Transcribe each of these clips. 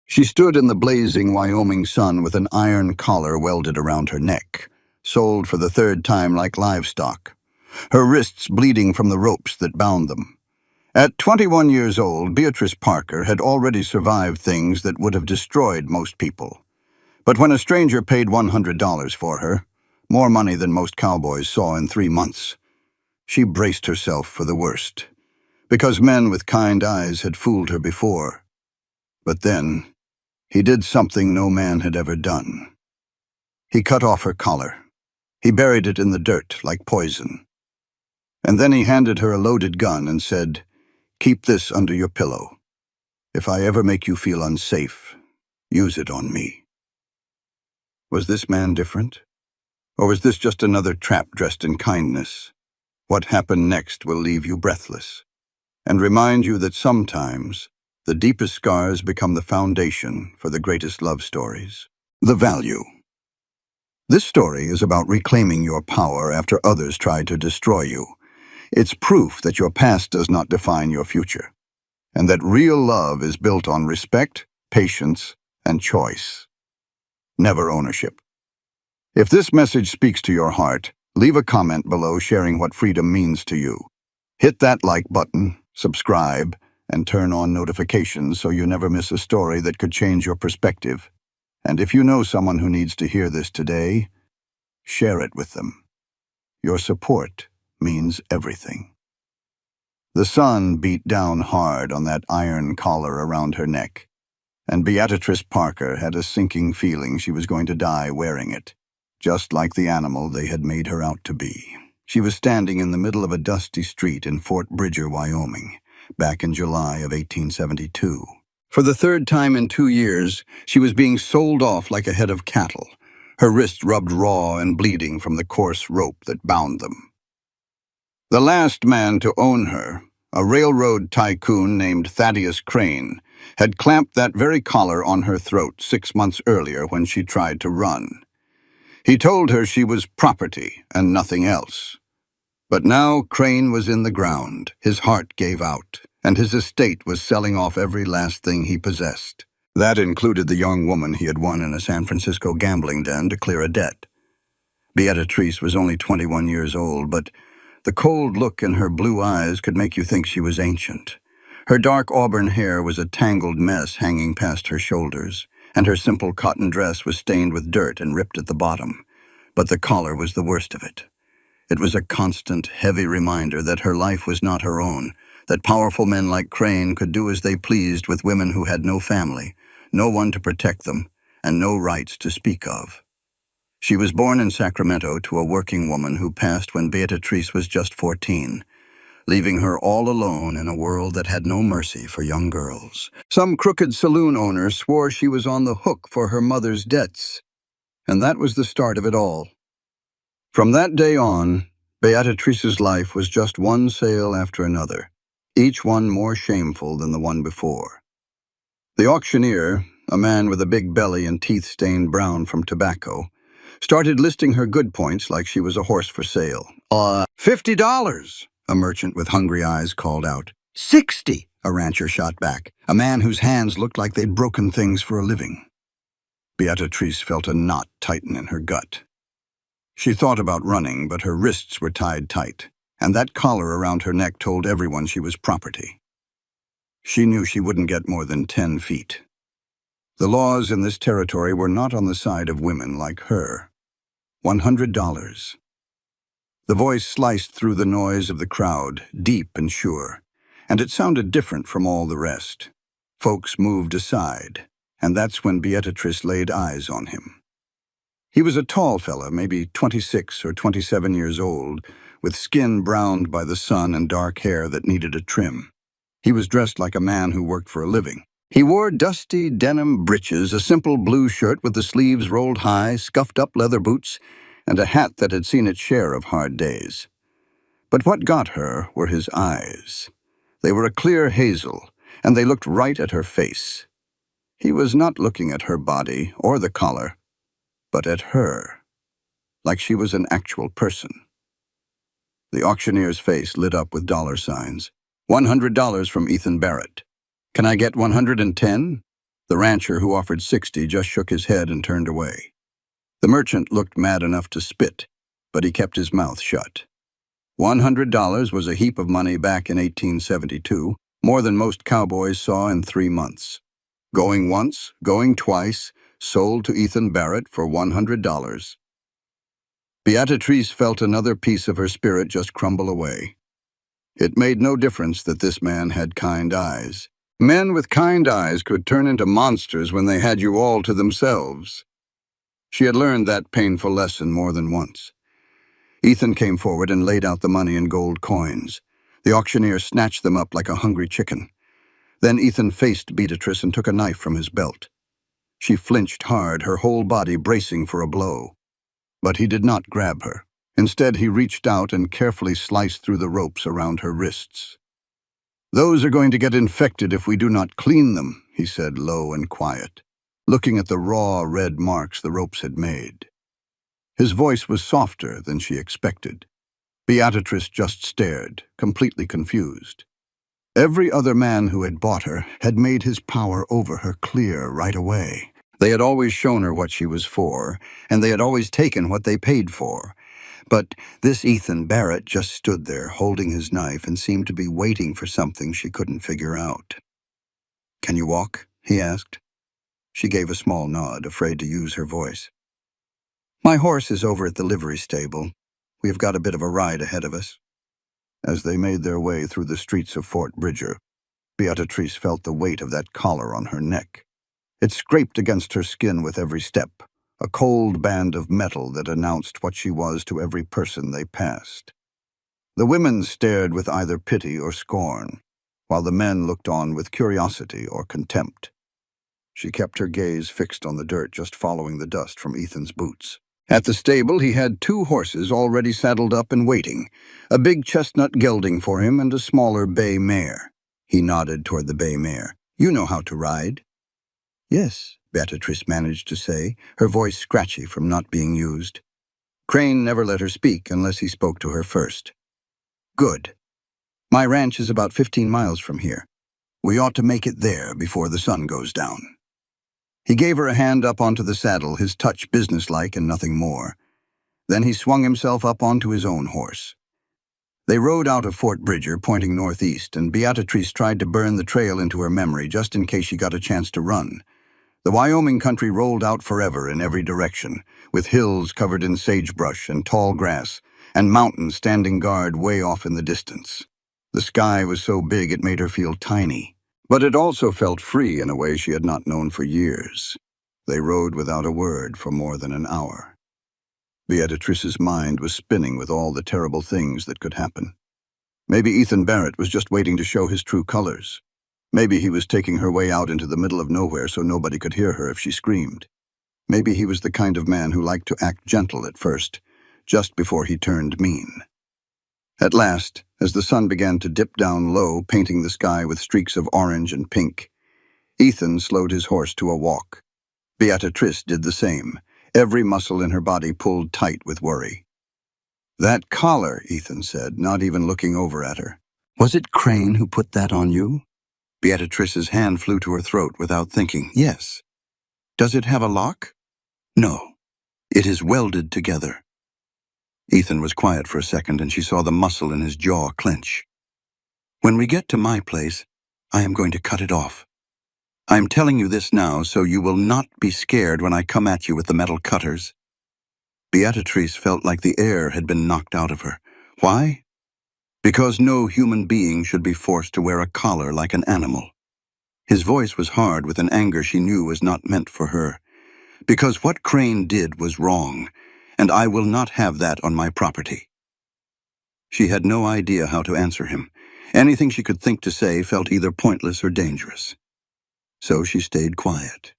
She stood in the blazing Wyoming sun with an iron collar welded around her neck, sold for the third time like livestock, her wrists bleeding from the ropes that bound them. At 21 years old, Beatrice Parker had already survived things that would have destroyed most people. But when a stranger paid $100 for her, more money than most cowboys saw in 3 months, she braced herself for the worst, because men with kind eyes had fooled her before. But then, he did something no man had ever done. He cut off her collar. He buried it in the dirt like poison. And then he handed her a loaded gun and said, "Keep this under your pillow. If I ever make you feel unsafe, use it on me." Was this man different? Or was this just another trap dressed in kindness? What happened next will leave you breathless, and remind you that sometimes the deepest scars become the foundation for the greatest love stories. The value. This story is about reclaiming your power after others tried to destroy you. It's proof that your past does not define your future, and that real love is built on respect, patience, and choice, never ownership. If this message speaks to your heart, leave a comment below sharing what freedom means to you. Hit that like button, subscribe, and turn on notifications so you never miss a story that could change your perspective. And if you know someone who needs to hear this today, share it with them. Your support means everything. The sun beat down hard on that iron collar around her neck, and Beatrice Parker had a sinking feeling she was going to die wearing it, just like the animal they had made her out to be. She was standing in the middle of a dusty street in Fort Bridger, Wyoming, back in July of 1872. For the third time in 2 years, she was being sold off like a head of cattle, her wrists rubbed raw and bleeding from the coarse rope that bound them. The last man to own her, a railroad tycoon named Thaddeus Crane, had clamped that very collar on her throat 6 months earlier when she tried to run. He told her she was property and nothing else. But now Crane was in the ground, his heart gave out, and his estate was selling off every last thing he possessed. That included the young woman he had won in a San Francisco gambling den to clear a debt. Beatrice was only 21 years old, but the cold look in her blue eyes could make you think she was ancient. Her dark auburn hair was a tangled mess hanging past her shoulders, and her simple cotton dress was stained with dirt and ripped at the bottom. But the collar was the worst of it. It was a constant, heavy reminder that her life was not her own, that powerful men like Crane could do as they pleased with women who had no family, no one to protect them, and no rights to speak of. She was born in Sacramento to a working woman who passed when Beatrice was just 14, leaving her all alone in a world that had no mercy for young girls. Some crooked saloon owner swore she was on the hook for her mother's debts, and that was the start of it all. From that day on, Beatrice's life was just one sale after another, each one more shameful than the one before. The auctioneer, a man with a big belly and teeth stained brown from tobacco, started listing her good points like she was a horse for sale. $50, a merchant with hungry eyes called out. 60, a rancher shot back, a man whose hands looked like they'd broken things for a living. Beatrice felt a knot tighten in her gut. She thought about running, but her wrists were tied tight, and that collar around her neck told everyone she was property. She knew she wouldn't get more than 10 feet. The laws in this territory were not on the side of women like her. $100. The voice sliced through the noise of the crowd, deep and sure, and it sounded different from all the rest. Folks moved aside, and that's when Beatrice laid eyes on him. He was a tall fella, maybe 26 or 27 years old, with skin browned by the sun and dark hair that needed a trim. He was dressed like a man who worked for a living. He wore dusty denim breeches, a simple blue shirt with the sleeves rolled high, scuffed-up leather boots, and a hat that had seen its share of hard days. But what got her were his eyes. They were a clear hazel, and they looked right at her face. He was not looking at her body or the collar, but at her, like she was an actual person. The auctioneer's face lit up with dollar signs. $100 from Ethan Barrett. Can I get 110? The rancher, who offered 60, just shook his head and turned away. The merchant looked mad enough to spit, but he kept his mouth shut. $100 was a heap of money back in 1872, more than most cowboys saw in 3 months. Going once, going twice, sold to Ethan Barrett for $100. Beatrice felt another piece of her spirit just crumble away. It made no difference that this man had kind eyes. Men with kind eyes could turn into monsters when they had you all to themselves. She had learned that painful lesson more than once. Ethan came forward and laid out the money in gold coins. The auctioneer snatched them up like a hungry chicken. Then Ethan faced Beatrice and took a knife from his belt. She flinched hard, her whole body bracing for a blow. But he did not grab her. Instead, he reached out and carefully sliced through the ropes around her wrists. "Those are going to get infected if we do not clean them," he said, low and quiet, looking at the raw red marks the ropes had made. His voice was softer than she expected. Beatrice just stared, completely confused. Every other man who had bought her had made his power over her clear right away. They had always shown her what she was for, and they had always taken what they paid for. But this Ethan Barrett just stood there, holding his knife, and seemed to be waiting for something she couldn't figure out. "Can you walk?" he asked. She gave a small nod, afraid to use her voice. "My horse is over at the livery stable. We have got a bit of a ride ahead of us." As they made their way through the streets of Fort Bridger, Beatrice felt the weight of that collar on her neck. It scraped against her skin with every step, a cold band of metal that announced what she was to every person they passed. The women stared with either pity or scorn, while the men looked on with curiosity or contempt. She kept her gaze fixed on the dirt, just following the dust from Ethan's boots. At the stable, he had 2 horses already saddled up and waiting, a big chestnut gelding for him and a smaller bay mare. He nodded toward the bay mare. "You know how to ride?" "Yes," Beatrice managed to say, her voice scratchy from not being used. Crane never let her speak unless he spoke to her first. "Good. My ranch is about 15 miles from here. We ought to make it there before the sun goes down." He gave her a hand up onto the saddle, his touch businesslike and nothing more. Then he swung himself up onto his own horse. They rode out of Fort Bridger, pointing northeast, and Beatrice tried to burn the trail into her memory just in case she got a chance to run. The Wyoming country rolled out forever in every direction, with hills covered in sagebrush and tall grass, and mountains standing guard way off in the distance. The sky was so big it made her feel tiny, but it also felt free in a way she had not known for years. They rode without a word for more than an hour. Beatrice's mind was spinning with all the terrible things that could happen. Maybe Ethan Barrett was just waiting to show his true colors. Maybe he was taking her way out into the middle of nowhere so nobody could hear her if she screamed. Maybe he was the kind of man who liked to act gentle at first, just before he turned mean. At last, as the sun began to dip down low, painting the sky with streaks of orange and pink, Ethan slowed his horse to a walk. Beatrice did the same, every muscle in her body pulled tight with worry. "That collar," Ethan said, not even looking over at her. "Was it Crane who put that on you?" Beatrice's hand flew to her throat without thinking. "Yes." "Does it have a lock?" "No. It is welded together." Ethan was quiet for a second, and she saw the muscle in his jaw clench. "When we get to my place, I am going to cut it off. I am telling you this now so you will not be scared when I come at you with the metal cutters." Beatrice felt like the air had been knocked out of her. Why? Because no human being should be forced to wear a collar like an animal. His voice was hard with an anger she knew was not meant for her. "Because what Crane did was wrong, and I will not have that on my property." She had no idea how to answer him. Anything she could think to say felt either pointless or dangerous. So she stayed quiet,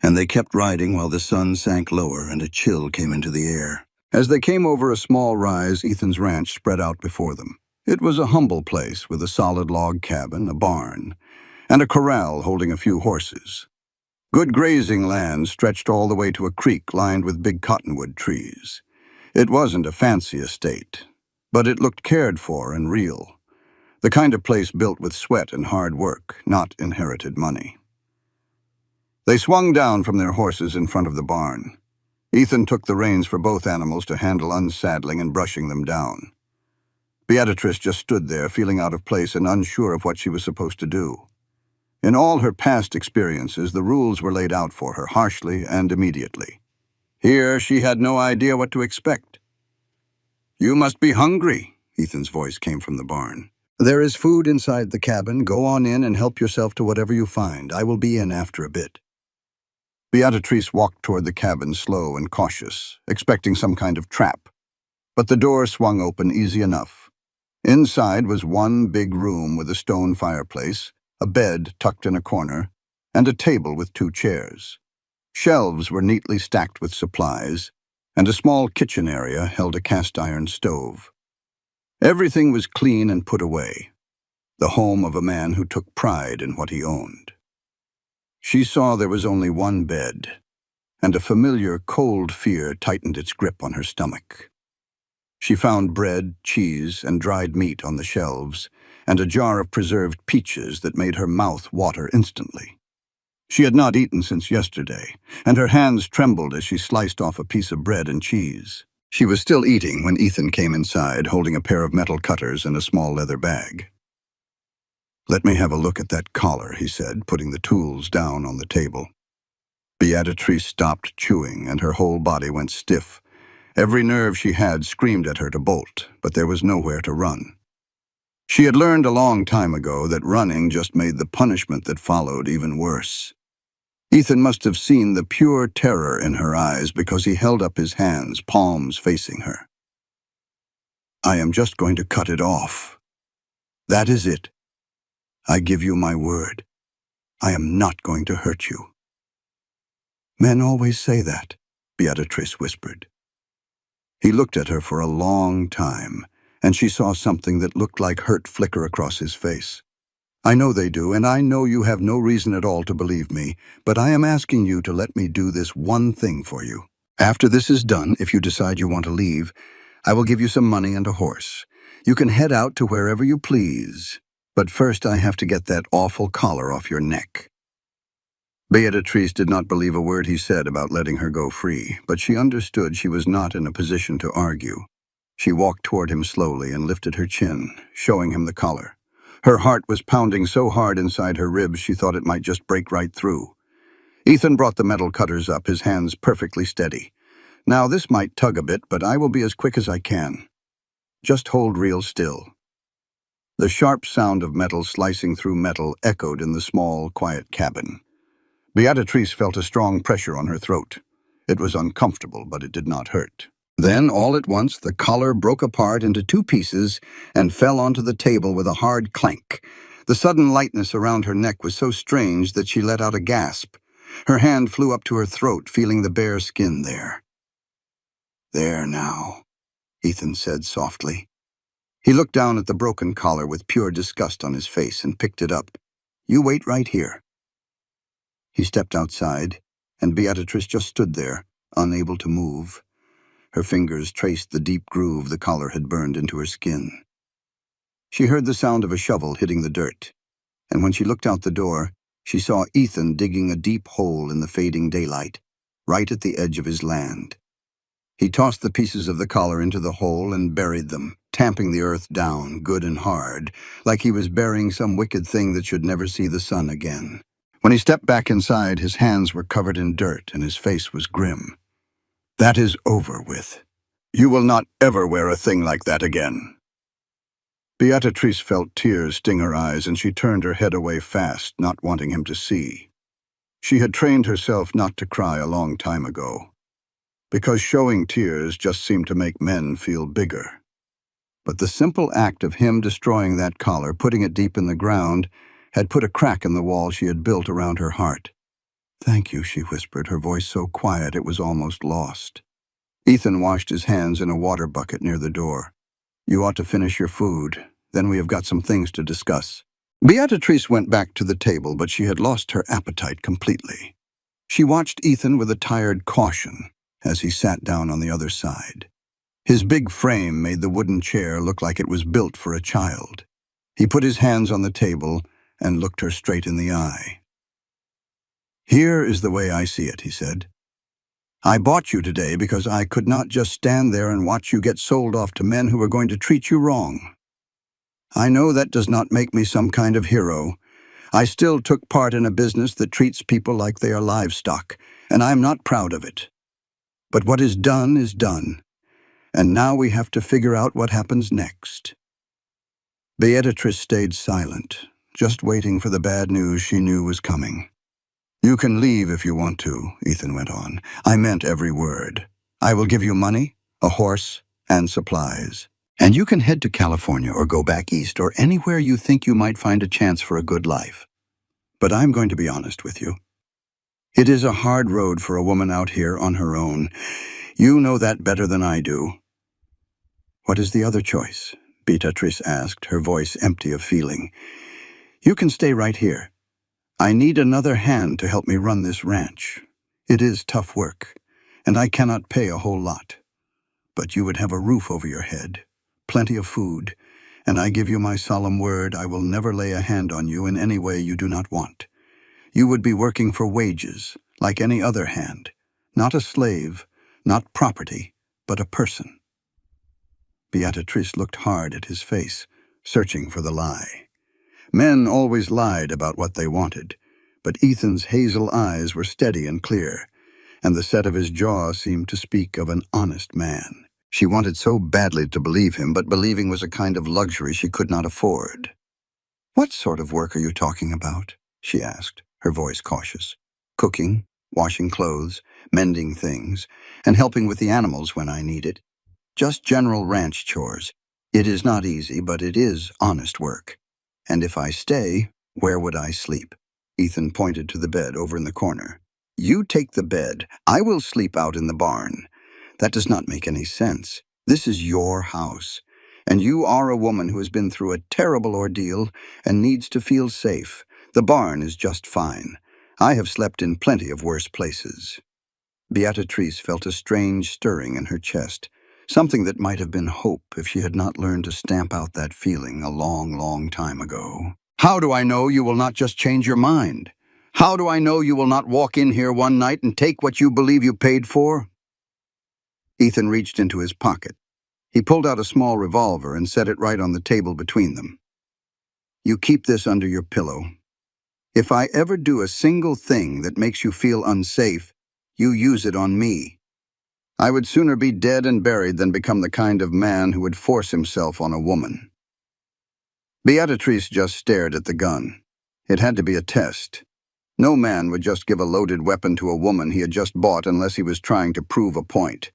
and they kept riding while the sun sank lower and a chill came into the air. As they came over a small rise, Ethan's ranch spread out before them. It was a humble place with a solid log cabin, a barn, and a corral holding a few horses. Good grazing land stretched all the way to a creek lined with big cottonwood trees. It wasn't a fancy estate, but it looked cared for and real. The kind of place built with sweat and hard work, not inherited money. They swung down from their horses in front of the barn. Ethan took the reins for both animals to handle unsaddling and brushing them down. Beatrice just stood there, feeling out of place and unsure of what she was supposed to do. In all her past experiences, the rules were laid out for her harshly and immediately. Here, she had no idea what to expect. "You must be hungry," Ethan's voice came from the barn. "There is food inside the cabin. Go on in and help yourself to whatever you find. I will be in after a bit." Beatrice walked toward the cabin slow and cautious, expecting some kind of trap. But the door swung open easy enough. Inside was one big room with a stone fireplace, a bed tucked in a corner, and a table with 2 chairs. Shelves were neatly stacked with supplies, and a small kitchen area held a cast-iron stove. Everything was clean and put away, the home of a man who took pride in what he owned. She saw there was only one bed, and a familiar cold fear tightened its grip on her stomach. She found bread, cheese, and dried meat on the shelves, and a jar of preserved peaches that made her mouth water instantly. She had not eaten since yesterday, and her hands trembled as she sliced off a piece of bread and cheese. She was still eating when Ethan came inside, holding a pair of metal cutters and a small leather bag. "Let me have a look at that collar," he said, putting the tools down on the table. Beatrice stopped chewing, and her whole body went stiff. Every nerve she had screamed at her to bolt, but there was nowhere to run. She had learned a long time ago that running just made the punishment that followed even worse. Ethan must have seen the pure terror in her eyes because he held up his hands, palms facing her. "I am just going to cut it off. That is it. I give you my word. I am not going to hurt you." "Men always say that," Beatrice whispered. He looked at her for a long time, and she saw something that looked like hurt flicker across his face. "I know they do, and I know you have no reason at all to believe me, but I am asking you to let me do this one thing for you. After this is done, if you decide you want to leave, I will give you some money and a horse. You can head out to wherever you please, but first I have to get that awful collar off your neck." Beatrice did not believe a word he said about letting her go free, but she understood she was not in a position to argue. She walked toward him slowly and lifted her chin, showing him the collar. Her heart was pounding so hard inside her ribs she thought it might just break right through. Ethan brought the metal cutters up, his hands perfectly steady. "Now this might tug a bit, but I will be as quick as I can. Just hold real still." The sharp sound of metal slicing through metal echoed in the small, quiet cabin. Beatrice felt a strong pressure on her throat. It was uncomfortable, but it did not hurt. Then, all at once, the collar broke apart into 2 pieces and fell onto the table with a hard clank. The sudden lightness around her neck was so strange that she let out a gasp. Her hand flew up to her throat, feeling the bare skin there. "There now," Ethan said softly. He looked down at the broken collar with pure disgust on his face and picked it up. "You wait right here." He stepped outside, and Beatrice just stood there, unable to move. Her fingers traced the deep groove the collar had burned into her skin. She heard the sound of a shovel hitting the dirt, and when she looked out the door, she saw Ethan digging a deep hole in the fading daylight, right at the edge of his land. He tossed the pieces of the collar into the hole and buried them, tamping the earth down, good and hard, like he was burying some wicked thing that should never see the sun again. When he stepped back inside, his hands were covered in dirt and his face was grim. "That is over with. You will not ever wear a thing like that again." Beatrice felt tears sting her eyes, and she turned her head away fast, not wanting him to see. She had trained herself not to cry a long time ago, because showing tears just seemed to make men feel bigger. But the simple act of him destroying that collar, putting it deep in the ground, had put a crack in the wall she had built around her heart. "Thank you," she whispered, her voice so quiet it was almost lost. Ethan washed his hands in a water bucket near the door. "You ought to finish your food. Then we have got some things to discuss." Beatrice went back to the table, but she had lost her appetite completely. She watched Ethan with a tired caution as he sat down on the other side. His big frame made the wooden chair look like it was built for a child. He put his hands on the table and looked her straight in the eye. "Here is the way I see it," he said. "I bought you today because I could not just stand there and watch you get sold off to men who were going to treat you wrong. I know that does not make me some kind of hero. I still took part in a business that treats people like they are livestock, and I am not proud of it. But what is done, and now we have to figure out what happens next." Beatrice stayed silent, just waiting for the bad news she knew was coming. "You can leave if you want to," Ethan went on. "I meant every word. I will give you money, a horse, and supplies. And you can head to California or go back east or anywhere you think you might find a chance for a good life. But I'm going to be honest with you. It is a hard road for a woman out here on her own. You know that better than I do." "What is the other choice?" Beatrice asked, her voice empty of feeling. "You can stay right here. I need another hand to help me run this ranch. It is tough work, and I cannot pay a whole lot. But you would have a roof over your head, plenty of food, and I give you my solemn word I will never lay a hand on you in any way you do not want. You would be working for wages, like any other hand, not a slave, not property, but a person." Beatrice looked hard at his face, searching for the lie. Men always lied about what they wanted, but Ethan's hazel eyes were steady and clear, and the set of his jaw seemed to speak of an honest man. She wanted so badly to believe him, but believing was a kind of luxury she could not afford. "What sort of work are you talking about?" she asked, her voice cautious. "Cooking, washing clothes, mending things, and helping with the animals when I need it. Just general ranch chores. It is not easy, but it is honest work. And if I stay, where would I sleep?" Ethan pointed to the bed over in the corner. "You take the bed. I will sleep out in the barn." "That does not make any sense. This is your house, and you are a woman who has been through a terrible ordeal and needs to feel safe. The barn is just fine. I have slept in plenty of worse places." Beatrice felt a strange stirring in her chest, something that might have been hope if she had not learned to stamp out that feeling a long, long time ago. "How do I know you will not just change your mind? How do I know you will not walk in here one night and take what you believe you paid for?" Ethan reached into his pocket. He pulled out a small revolver and set it right on the table between them. "You keep this under your pillow. If I ever do a single thing that makes you feel unsafe, you use it on me. I would sooner be dead and buried than become the kind of man who would force himself on a woman." Beatrice just stared at the gun. It had to be a test. No man would just give a loaded weapon to a woman he had just bought unless he was trying to prove a point.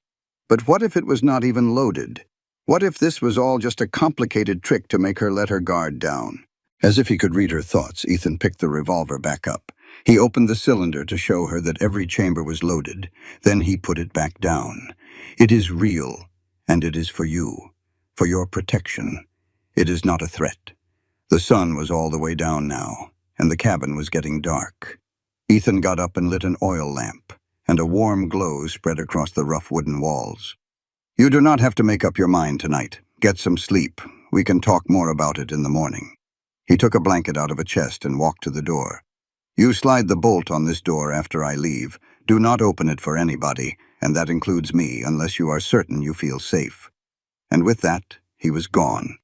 But what if it was not even loaded? What if this was all just a complicated trick to make her let her guard down? As if he could read her thoughts, Ethan picked the revolver back up. He opened the cylinder to show her that every chamber was loaded. Then he put it back down. "It is real, and it is for you, for your protection. It is not a threat." The sun was all the way down now, and the cabin was getting dark. Ethan got up and lit an oil lamp, and a warm glow spread across the rough wooden walls. "You do not have to make up your mind tonight. Get some sleep. We can talk more about it in the morning." He took a blanket out of a chest and walked to the door. "You slide the bolt on this door after I leave. Do not open it for anybody, and that includes me, unless you are certain you feel safe." And with that, he was gone,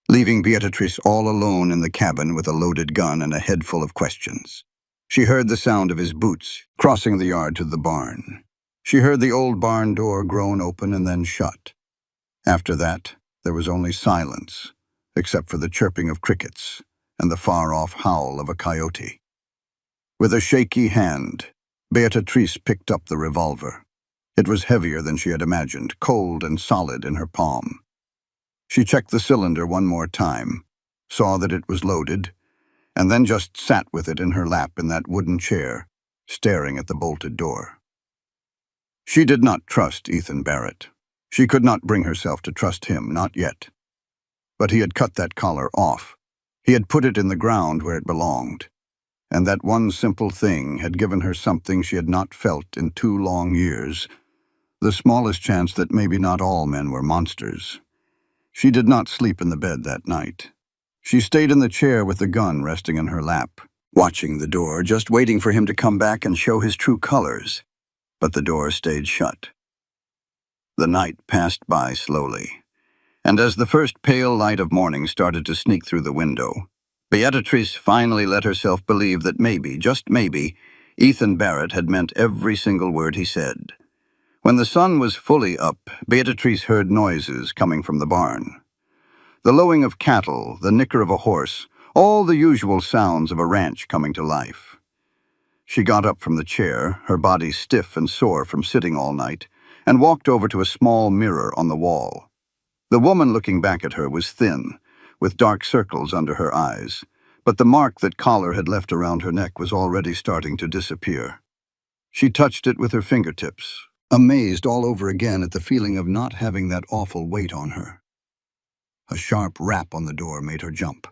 leaving Beatrice all alone in the cabin with a loaded gun and a head full of questions. She heard the sound of his boots crossing the yard to the barn. She heard the old barn door groan open and then shut. After that, there was only silence, except for the chirping of crickets and the far-off howl of a coyote. With a shaky hand, Beatrice picked up the revolver. It was heavier than she had imagined, cold and solid in her palm. She checked the cylinder one more time, saw that it was loaded, and then just sat with it in her lap in that wooden chair, staring at the bolted door. She did not trust Ethan Barrett. She could not bring herself to trust him, not yet. But he had cut that collar off. He had put it in the ground where it belonged. And that one simple thing had given her something she had not felt in 2 long years, the smallest chance that maybe not all men were monsters. She did not sleep in the bed that night. She stayed in the chair with the gun resting in her lap, watching the door, just waiting for him to come back and show his true colors. But the door stayed shut. The night passed by slowly, and as the first pale light of morning started to sneak through the window, Beatrice finally let herself believe that maybe, just maybe, Ethan Barrett had meant every single word he said. When the sun was fully up, Beatrice heard noises coming from the barn. The lowing of cattle, the nicker of a horse, all the usual sounds of a ranch coming to life. She got up from the chair, her body stiff and sore from sitting all night, and walked over to a small mirror on the wall. The woman looking back at her was thin, with dark circles under her eyes, but the mark that collar had left around her neck was already starting to disappear. She touched it with her fingertips, amazed all over again at the feeling of not having that awful weight on her. A sharp rap on the door made her jump.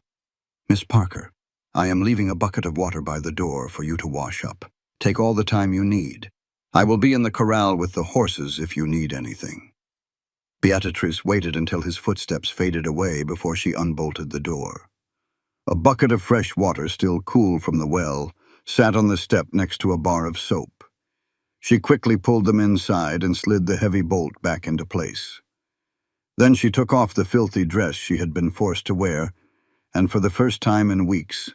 "Miss Parker, I am leaving a bucket of water by the door for you to wash up. Take all the time you need. I will be in the corral with the horses if you need anything." Beatrice waited until his footsteps faded away before she unbolted the door. A bucket of fresh water, still cool from the well, sat on the step next to a bar of soap. She quickly pulled them inside and slid the heavy bolt back into place. Then she took off the filthy dress she had been forced to wear, and for the first time in weeks,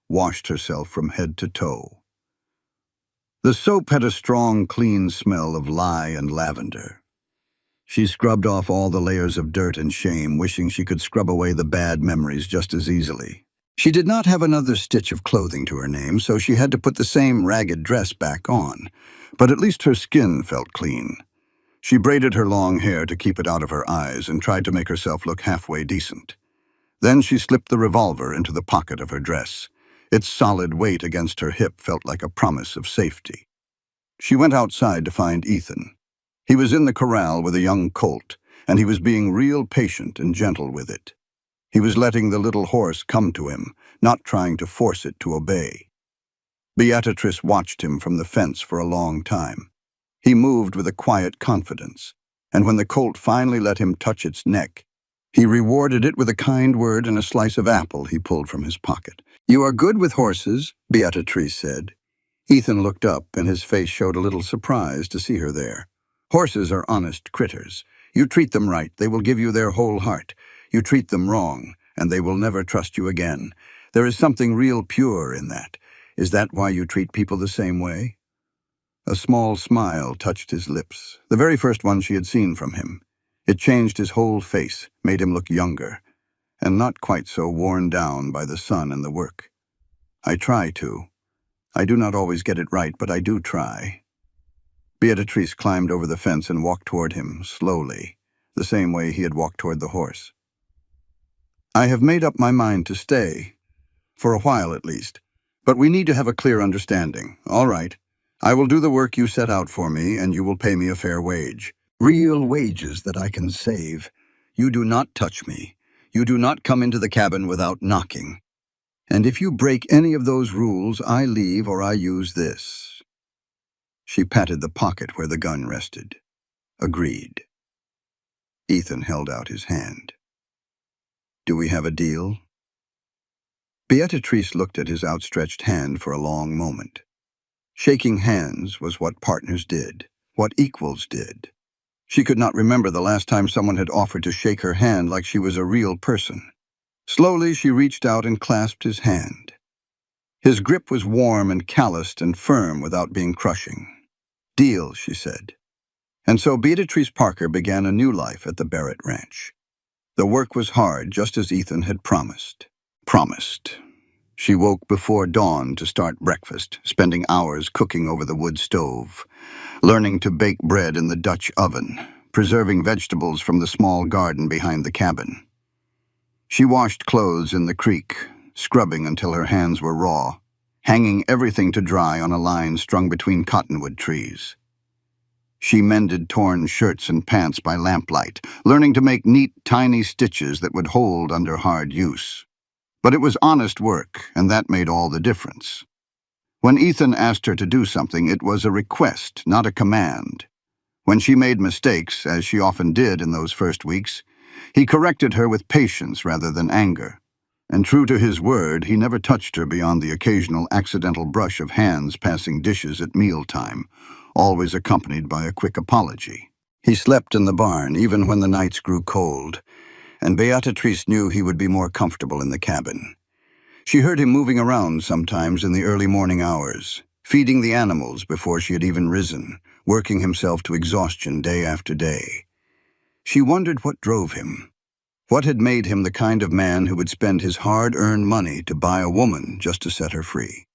washed herself from head to toe. The soap had a strong, clean smell of lye and lavender. She scrubbed off all the layers of dirt and shame, wishing she could scrub away the bad memories just as easily. She did not have another stitch of clothing to her name, so she had to put the same ragged dress back on, but at least her skin felt clean. She braided her long hair to keep it out of her eyes and tried to make herself look halfway decent. Then she slipped the revolver into the pocket of her dress. Its solid weight against her hip felt like a promise of safety. She went outside to find Ethan. He was in the corral with a young colt, and he was being real patient and gentle with it. He was letting the little horse come to him, not trying to force it to obey. Beatrice watched him from the fence for a long time. He moved with a quiet confidence, and when the colt finally let him touch its neck, he rewarded it with a kind word and a slice of apple he pulled from his pocket. "You are good with horses," Beatrice said. Ethan looked up, and his face showed a little surprise to see her there. "Horses are honest critters. You treat them right, they will give you their whole heart. You treat them wrong, and they will never trust you again. There is something real pure in that. Is that why you treat people the same way?" A small smile touched his lips, the very first one she had seen from him. It changed his whole face, made him look younger, and not quite so worn down by the sun and the work. "I try to. I do not always get it right, but I do try." Beatrice climbed over the fence and walked toward him, slowly, the same way he had walked toward the horse. "I have made up my mind to stay, for a while at least, but we need to have a clear understanding. All right, I will do the work you set out for me, and you will pay me a fair wage. Real wages that I can save. You do not touch me. You do not come into the cabin without knocking. And if you break any of those rules, I leave or I use this." She patted the pocket where the gun rested. "Agreed." Ethan held out his hand. "Do we have a deal?" Beatrice looked at his outstretched hand for a long moment. Shaking hands was what partners did, what equals did. She could not remember the last time someone had offered to shake her hand like she was a real person. Slowly, she reached out and clasped his hand. His grip was warm and calloused and firm without being crushing. "Deal," she said. And so Beatrice Parker began a new life at the Barrett Ranch. The work was hard, just as Ethan had promised. She woke before dawn to start breakfast, spending hours cooking over the wood stove, learning to bake bread in the Dutch oven, preserving vegetables from the small garden behind the cabin. She washed clothes in the creek, scrubbing until her hands were raw, hanging everything to dry on a line strung between cottonwood trees. She mended torn shirts and pants by lamplight, learning to make neat, tiny stitches that would hold under hard use. But it was honest work, and that made all the difference. When Ethan asked her to do something, it was a request, not a command. When she made mistakes, as she often did in those first weeks, he corrected her with patience rather than anger. And true to his word, he never touched her beyond the occasional accidental brush of hands passing dishes at mealtime, always accompanied by a quick apology. He slept in the barn even when the nights grew cold, and Beatrice knew he would be more comfortable in the cabin. She heard him moving around sometimes in the early morning hours, feeding the animals before she had even risen, working himself to exhaustion day after day. She wondered what drove him. What had made him the kind of man who would spend his hard-earned money to buy a woman just to set her free?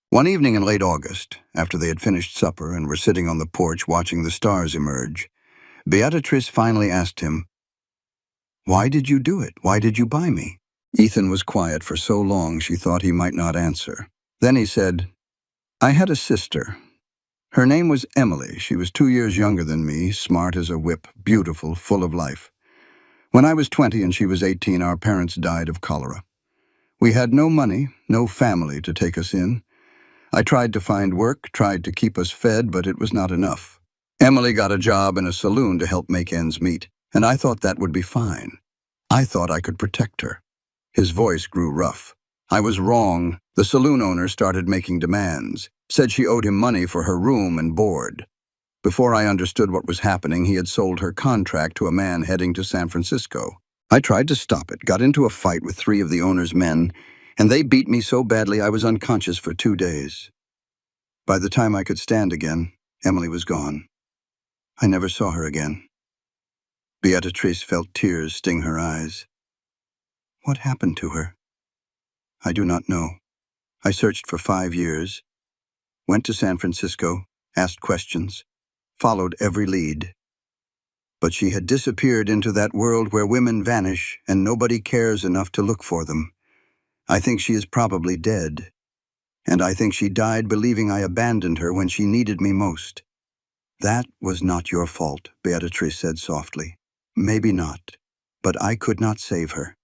One evening in late August, after they had finished supper and were sitting on the porch watching the stars emerge, Beatrice finally asked him, "Why did you do it? Why did you buy me?" Ethan was quiet for so long she thought he might not answer. Then he said, "I had a sister. Her name was Emily. She was 2 years younger than me, smart as a whip, beautiful, full of life. When I was 20 and she was 18, our parents died of cholera. We had no money, no family to take us in. I tried to find work, tried to keep us fed, but it was not enough. Emily got a job in a saloon to help make ends meet, and I thought that would be fine. I thought I could protect her." His voice grew rough. "I was wrong. The saloon owner started making demands, said she owed him money for her room and board. Before I understood what was happening, he had sold her contract to a man heading to San Francisco. I tried to stop it, got into a fight with 3 of the owner's men, and they beat me so badly I was unconscious for 2 days. By the time I could stand again, Emily was gone. I never saw her again." Beatrice felt tears sting her eyes. "What happened to her?" "I do not know. I searched for 5 years, went to San Francisco, asked questions, followed every lead. But she had disappeared into that world where women vanish and nobody cares enough to look for them. I think she is probably dead. And I think she died believing I abandoned her when she needed me most." "That was not your fault," Beatrice said softly. "Maybe not, but I could not save her.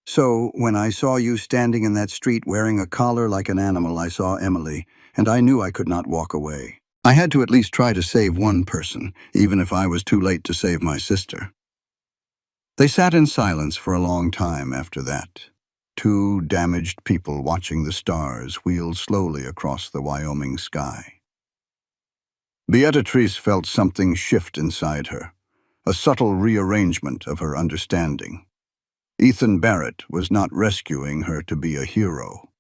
So, when I saw you standing in that street wearing a collar like an animal, I saw Emily, and I knew I could not walk away. I had to at least try to save one person, even if I was too late to save my sister." They sat in silence for a long time after that. 2 damaged people watching the stars wheel slowly across the Wyoming sky. Beatrice felt something shift inside her, a subtle rearrangement of her understanding. Ethan Barrett was not rescuing her to be a hero.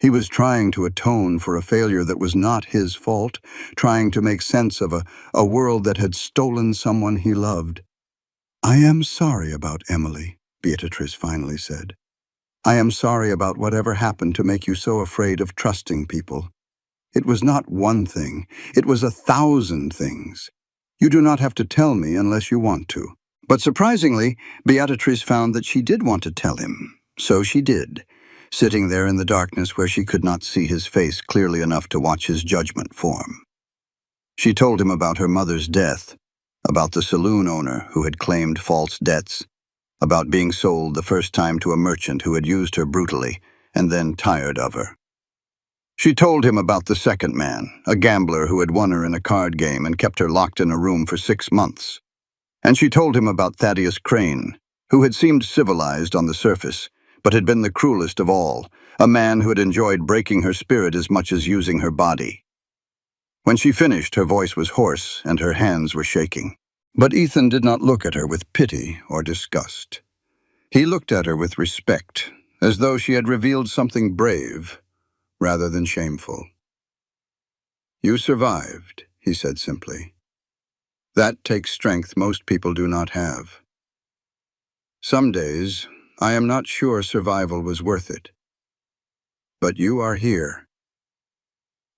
He was trying to atone for a failure that was not his fault, trying to make sense of a world that had stolen someone he loved. "I am sorry about Emily," Beatrice finally said. "I am sorry about whatever happened to make you so afraid of trusting people. It was not one thing, it was 1,000 things. You do not have to tell me unless you want to." But surprisingly, Beatrice found that she did want to tell him. So she did, sitting there in the darkness where she could not see his face clearly enough to watch his judgment form. She told him about her mother's death, about the saloon owner who had claimed false debts, about being sold the first time to a merchant who had used her brutally and then tired of her. She told him about the second man, a gambler who had won her in a card game and kept her locked in a room for 6 months. And she told him about Thaddeus Crane, who had seemed civilized on the surface, but had been the cruelest of all, a man who had enjoyed breaking her spirit as much as using her body. When she finished, her voice was hoarse and her hands were shaking. But Ethan did not look at her with pity or disgust. He looked at her with respect, as though she had revealed something brave, rather than shameful. "You survived," he said simply. "That takes strength most people do not have. Some days, I am not sure survival was worth it. But you are here.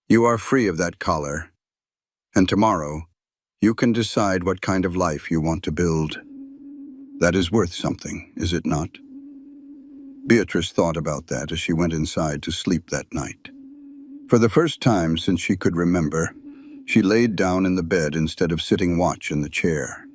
You are free of that collar, and tomorrow, you can decide what kind of life you want to build. That is worth something, is it not?" Beatrice thought about that as she went inside to sleep that night. For the first time since she could remember, she laid down in the bed instead of sitting watch in the chair.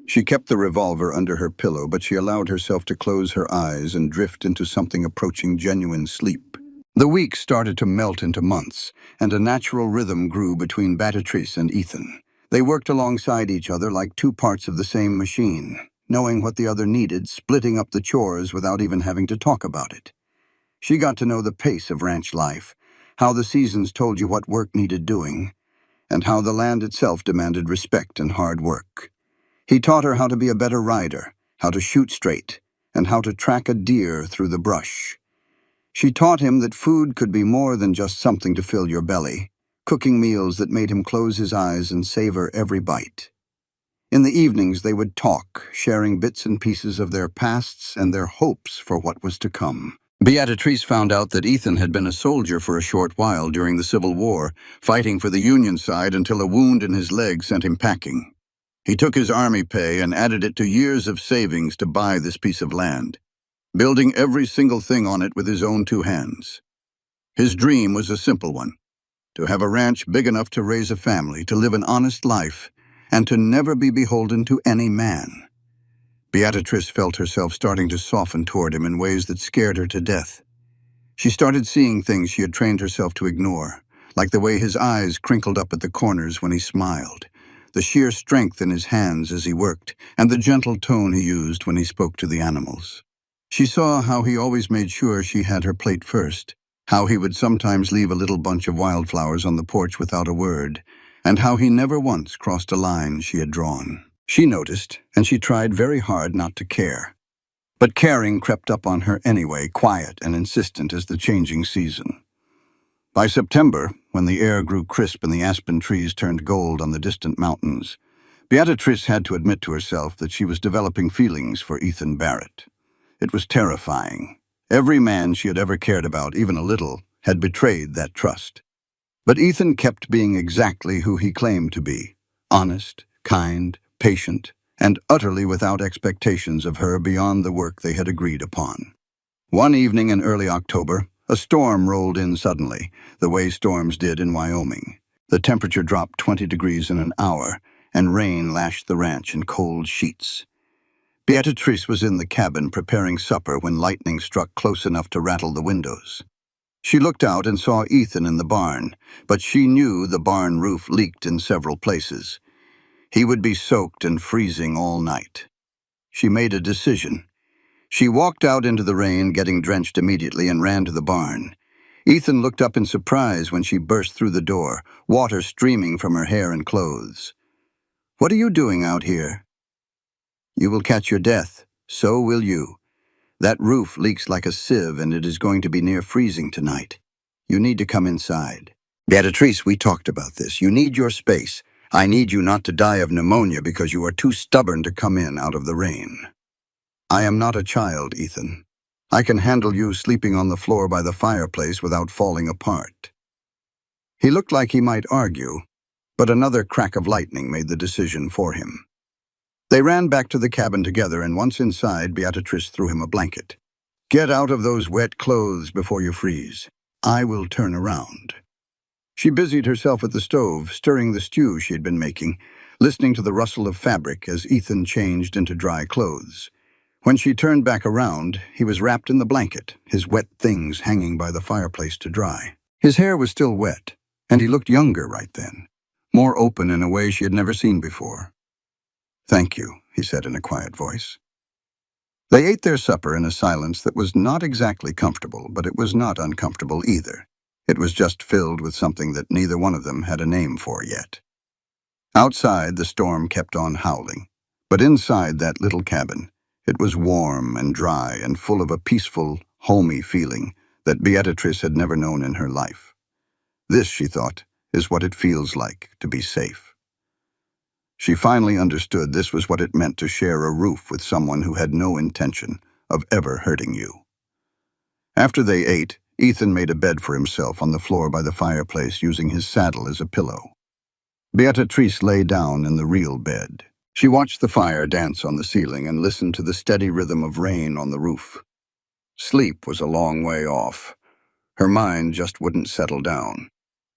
She kept the revolver under her pillow, but she allowed herself to close her eyes and drift into something approaching genuine sleep. The weeks started to melt into months, and a natural rhythm grew between Beatrice and Ethan. They worked alongside each other like 2 parts of the same machine, knowing what the other needed, splitting up the chores without even having to talk about it. She got to know the pace of ranch life, how the seasons told you what work needed doing, and how the land itself demanded respect and hard work. He taught her how to be a better rider, how to shoot straight, and how to track a deer through the brush. She taught him that food could be more than just something to fill your belly, cooking meals that made him close his eyes and savor every bite. In the evenings they would talk, sharing bits and pieces of their pasts and their hopes for what was to come. Beatrice found out that Ethan had been a soldier for a short while during the Civil War, fighting for the Union side until a wound in his leg sent him packing. He took his army pay and added it to years of savings to buy this piece of land, building every single thing on it with his own 2 hands. His dream was a simple one: to have a ranch big enough to raise a family, to live an honest life, and to never be beholden to any man. Beatrice felt herself starting to soften toward him in ways that scared her to death. She started seeing things she had trained herself to ignore, like the way his eyes crinkled up at the corners when he smiled, the sheer strength in his hands as he worked, and the gentle tone he used when he spoke to the animals. She saw how he always made sure she had her plate first, how he would sometimes leave a little bunch of wildflowers on the porch without a word, and how he never once crossed a line she had drawn. She noticed, and she tried very hard not to care. But caring crept up on her anyway, quiet and insistent as the changing season. By September, when the air grew crisp and the aspen trees turned gold on the distant mountains, Beatrice had to admit to herself that she was developing feelings for Ethan Barrett. It was terrifying. Every man she had ever cared about, even a little, had betrayed that trust. But Ethan kept being exactly who he claimed to be: honest, kind, patient, and utterly without expectations of her beyond the work they had agreed upon. One evening in early October, a storm rolled in suddenly, the way storms did in Wyoming. The temperature dropped 20 degrees in an hour, and rain lashed the ranch in cold sheets. Beatrice was in the cabin preparing supper when lightning struck close enough to rattle the windows. She looked out and saw Ethan in the barn, but she knew the barn roof leaked in several places. He would be soaked and freezing all night. She made a decision. She walked out into the rain, getting drenched immediately, and ran to the barn. Ethan looked up in surprise when she burst through the door, water streaming from her hair and clothes. "What are you doing out here?" "You will catch your death. So will you. That roof leaks like a sieve, and it is going to be near freezing tonight. You need to come inside." "Beatrice, we talked about this. You need your space. I need you not to die of pneumonia because you are too stubborn to come in out of the rain." "I am not a child, Ethan. I can handle you sleeping on the floor by the fireplace without falling apart." He looked like he might argue, but another crack of lightning made the decision for him. They ran back to the cabin together, and once inside, Beatrice threw him a blanket. "Get out of those wet clothes before you freeze. I will turn around." She busied herself at the stove, stirring the stew she had been making, listening to the rustle of fabric as Ethan changed into dry clothes. When she turned back around, he was wrapped in the blanket, his wet things hanging by the fireplace to dry. His hair was still wet, and he looked younger right then, more open in a way she had never seen before. "Thank you," he said in a quiet voice. They ate their supper in a silence that was not exactly comfortable, but it was not uncomfortable either. It was just filled with something that neither one of them had a name for yet. Outside, the storm kept on howling, but inside that little cabin, it was warm and dry and full of a peaceful, homey feeling that Beatrice had never known in her life. This, she thought, is what it feels like to be safe. She finally understood this was what it meant to share a roof with someone who had no intention of ever hurting you. After they ate, Ethan made a bed for himself on the floor by the fireplace, using his saddle as a pillow. Beatrice lay down in the real bed. She watched the fire dance on the ceiling and listened to the steady rhythm of rain on the roof. Sleep was a long way off. Her mind just wouldn't settle down.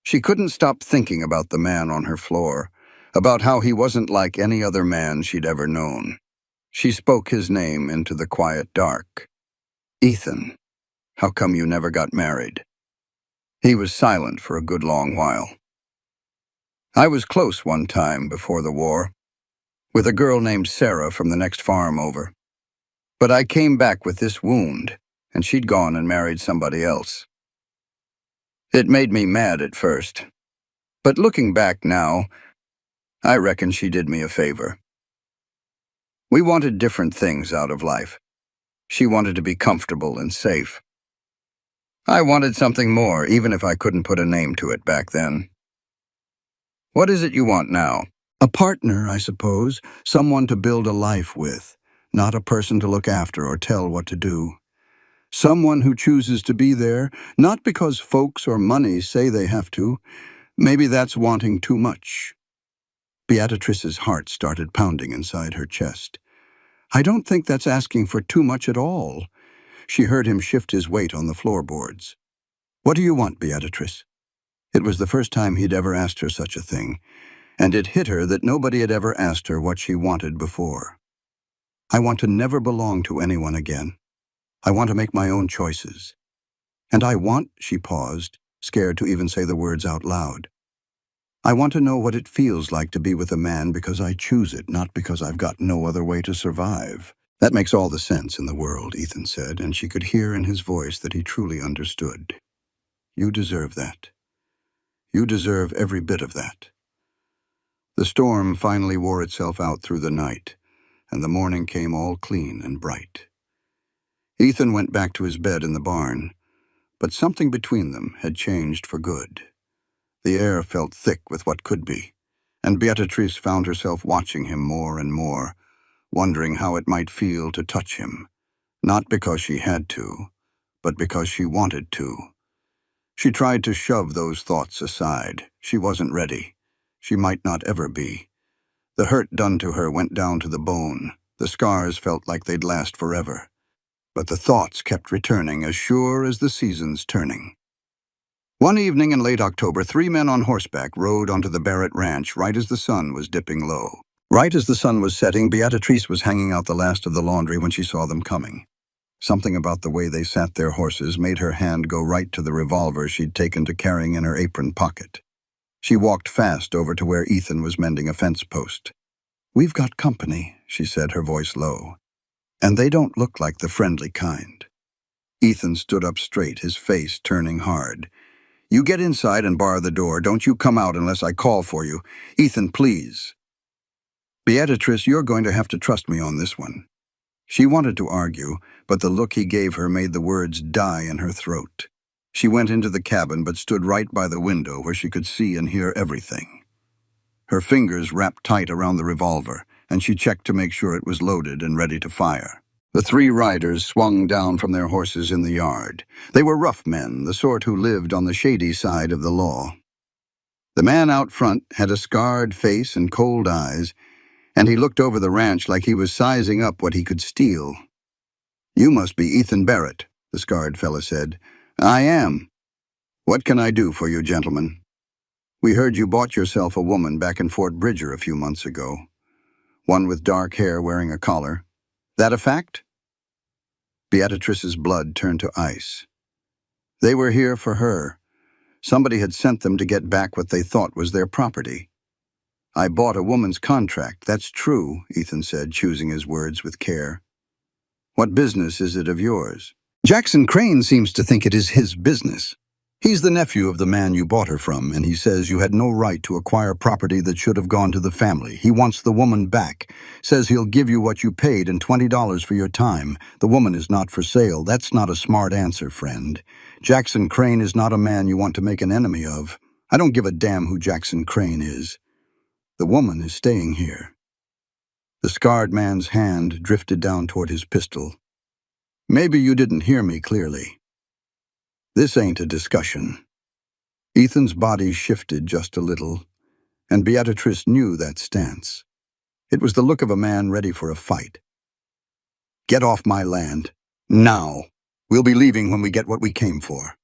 She couldn't stop thinking about the man on her floor, about how he wasn't like any other man she'd ever known. She spoke his name into the quiet dark. "Ethan, how come you never got married?" He was silent for a good long while. "I was close one time before the war. with a girl named Sarah from the next farm over. But I came back with this wound, and she'd gone and married somebody else. It made me mad at first, but looking back now, I reckon she did me a favor. We wanted different things out of life. She wanted to be comfortable and safe. I wanted something more, even if I couldn't put a name to it back then. What is it you want now? A partner, I suppose, someone to build a life with, not a person to look after or tell what to do. Someone who chooses to be there, not because folks or money say they have to. Maybe that's wanting too much. Beatrice's heart started pounding inside her chest. I don't think that's asking for too much at all. She heard him shift his weight on the floorboards. What do you want, Beatrice? It was the first time he'd ever asked her such a thing, and it hit her that nobody had ever asked her what she wanted before. I want to never belong to anyone again. I want to make my own choices. And I want, she paused, scared to even say the words out loud. I want to know what it feels like to be with a man because I choose it, not because I've got no other way to survive. That makes all the sense in the world, Ethan said, and she could hear in his voice that he truly understood. You deserve that. You deserve every bit of that. The storm finally wore itself out through the night, and the morning came all clean and bright. Ethan went back to his bed in the barn, but something between them had changed for good. The air felt thick with what could be, and Beatrice found herself watching him more and more, wondering how it might feel to touch him, not because she had to, but because she wanted to. She tried to shove those thoughts aside. She wasn't ready. She might not ever be. The hurt done to her went down to the bone. The scars felt like they'd last forever. But the thoughts kept returning as sure as the seasons turning. One evening in late October, 3 men on horseback rode onto the Barrett Ranch right as the sun was dipping low. Right as the sun was setting, Beatrice was hanging out the last of the laundry when she saw them coming. Something about the way they sat their horses made her hand go right to the revolver she'd taken to carrying in her apron pocket. She walked fast over to where Ethan was mending a fence post. "We've got company," she said, her voice low. "And they don't look like the friendly kind." Ethan stood up straight, his face turning hard. "You get inside and bar the door. Don't you come out unless I call for you. Ethan, please." "Beatrice, you're going to have to trust me on this one." She wanted to argue, but the look he gave her made the words die in her throat. She went into the cabin but stood right by the window where she could see and hear everything. Her fingers wrapped tight around the revolver, and she checked to make sure it was loaded and ready to fire. The 3 riders swung down from their horses in the yard. They were rough men, the sort who lived on the shady side of the law. The man out front had a scarred face and cold eyes, and he looked over the ranch like he was sizing up what he could steal. "You must be Ethan Barrett," the scarred fella said. "I am. What can I do for you, gentlemen? We heard you bought yourself a woman back in Fort Bridger a few months ago. One with dark hair wearing a collar. That a fact?" Beatrice's blood turned to ice. They were here for her. Somebody had sent them to get back what they thought was their property. "I bought a woman's contract, that's true," Ethan said, choosing his words with care. "What business is it of yours?" "Jackson Crane seems to think it is his business. He's the nephew of the man you bought her from, and he says you had no right to acquire property that should have gone to the family. He wants the woman back. Says he'll give you what you paid and $20 for your time. The woman is not for sale. That's not a smart answer, friend. Jackson Crane is not a man you want to make an enemy of. I don't give a damn who Jackson Crane is. The woman is staying here." The scarred man's hand drifted down toward his pistol. "Maybe you didn't hear me clearly. This ain't a discussion." Ethan's body shifted just a little, and Beatrice knew that stance. It was the look of a man ready for a fight. "Get off my land. Now. We'll be leaving when we get what we came for."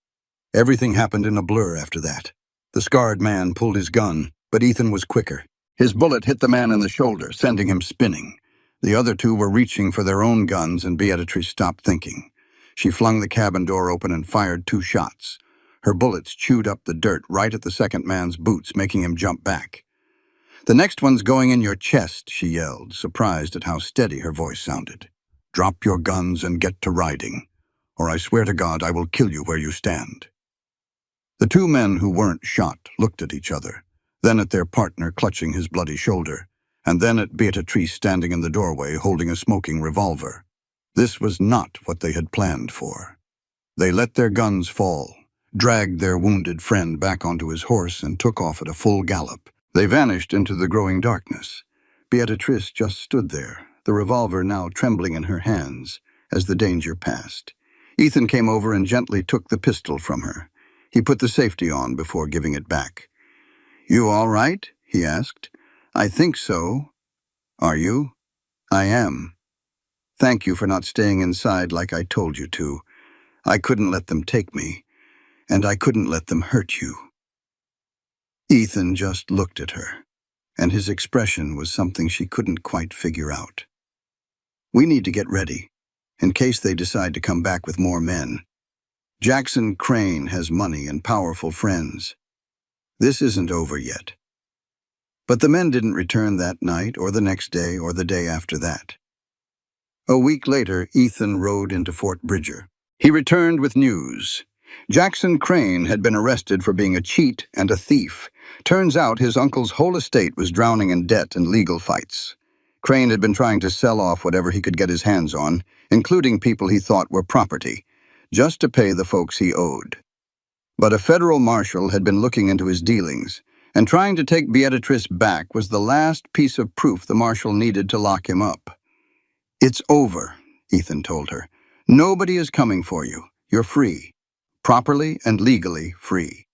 Everything happened in a blur after that. The scarred man pulled his gun, but Ethan was quicker. His bullet hit the man in the shoulder, sending him spinning. The other 2 were reaching for their own guns, and Beatrice stopped thinking. She flung the cabin door open and fired 2 shots. Her bullets chewed up the dirt right at the second man's boots, making him jump back. "The next one's going in your chest," she yelled, surprised at how steady her voice sounded. "Drop your guns and get to riding, or I swear to God I will kill you where you stand." The two men who weren't shot looked at each other, then at their partner clutching his bloody shoulder, and then at Beatrice standing in the doorway holding a smoking revolver. This was not what they had planned for. They let their guns fall, dragged their wounded friend back onto his horse, and took off at a full gallop. They vanished into the growing darkness. Beatrice just stood there, the revolver now trembling in her hands, as the danger passed. Ethan came over and gently took the pistol from her. He put the safety on before giving it back. "You all right?" he asked. "I think so. Are you?" "I am. Thank you for not staying inside like I told you to. I couldn't let them take me, and I couldn't let them hurt you." Ethan just looked at her, and his expression was something she couldn't quite figure out. "We need to get ready, in case they decide to come back with more men. Jackson Crane has money and powerful friends. This isn't over yet." But the men didn't return that night or the next day or the day after that. A week later, Ethan rode into Fort Bridger. He returned with news. Jackson Crane had been arrested for being a cheat and a thief. Turns out his uncle's whole estate was drowning in debt and legal fights. Crane had been trying to sell off whatever he could get his hands on, including people he thought were property, just to pay the folks he owed. But a federal marshal had been looking into his dealings, and trying to take Beatrice back was the last piece of proof the marshal needed to lock him up. "It's over," Ethan told her. "Nobody is coming for you. You're free. Properly and legally free.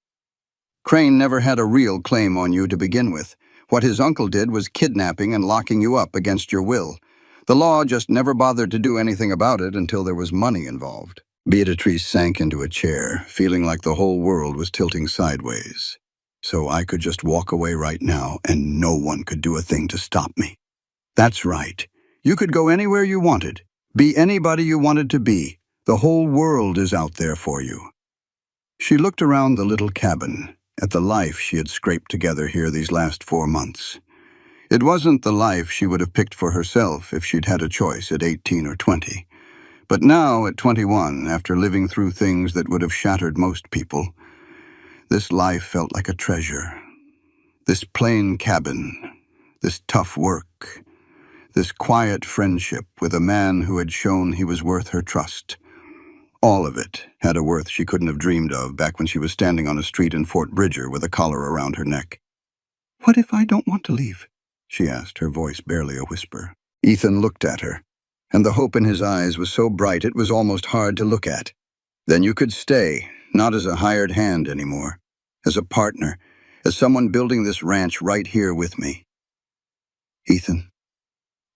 Crane never had a real claim on you to begin with. What his uncle did was kidnapping and locking you up against your will. The law just never bothered to do anything about it until there was money involved." Beatrice sank into a chair, feeling like the whole world was tilting sideways. "So I could just walk away right now, and no one could do a thing to stop me." "That's right. You could go anywhere you wanted, be anybody you wanted to be. The whole world is out there for you." She looked around the little cabin, at the life she had scraped together here these last 4 months. It wasn't the life she would have picked for herself if she'd had a choice at 18 or 20. But now, at 21, after living through things that would have shattered most people, this life felt like a treasure. This plain cabin, this tough work, this quiet friendship with a man who had shown he was worth her trust. All of it had a worth she couldn't have dreamed of back when she was standing on a street in Fort Bridger with a collar around her neck. "What if I don't want to leave?" she asked, her voice barely a whisper. Ethan looked at her, and the hope in his eyes was so bright it was almost hard to look at. "Then you could stay, not as a hired hand anymore, as a partner, as someone building this ranch right here with me." "Ethan,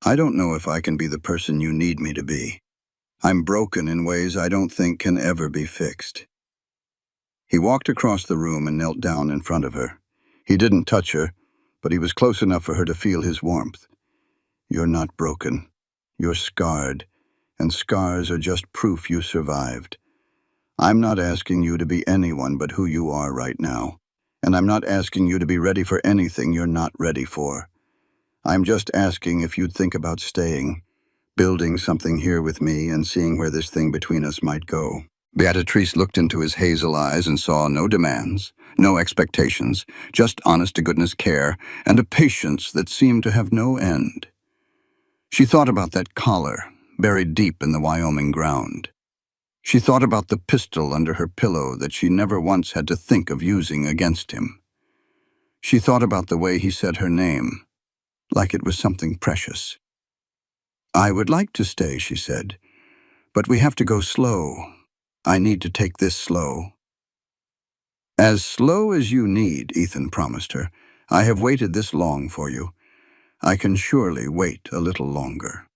I don't know if I can be the person you need me to be. I'm broken in ways I don't think can ever be fixed." He walked across the room and knelt down in front of her. He didn't touch her, but he was close enough for her to feel his warmth. "You're not broken. You're scarred, and scars are just proof you survived. I'm not asking you to be anyone but who you are right now, and I'm not asking you to be ready for anything you're not ready for. I'm just asking if you'd think about staying, building something here with me and seeing where this thing between us might go." Beatrice looked into his hazel eyes and saw no demands, no expectations, just honest-to-goodness care and a patience that seemed to have no end. She thought about that collar, buried deep in the Wyoming ground. She thought about the pistol under her pillow that she never once had to think of using against him. She thought about the way he said her name, like it was something precious. "I would like to stay," she said, "but we have to go slow. I need to take this slow." "As slow as you need," Ethan promised her. "I have waited this long for you. I can surely wait a little longer."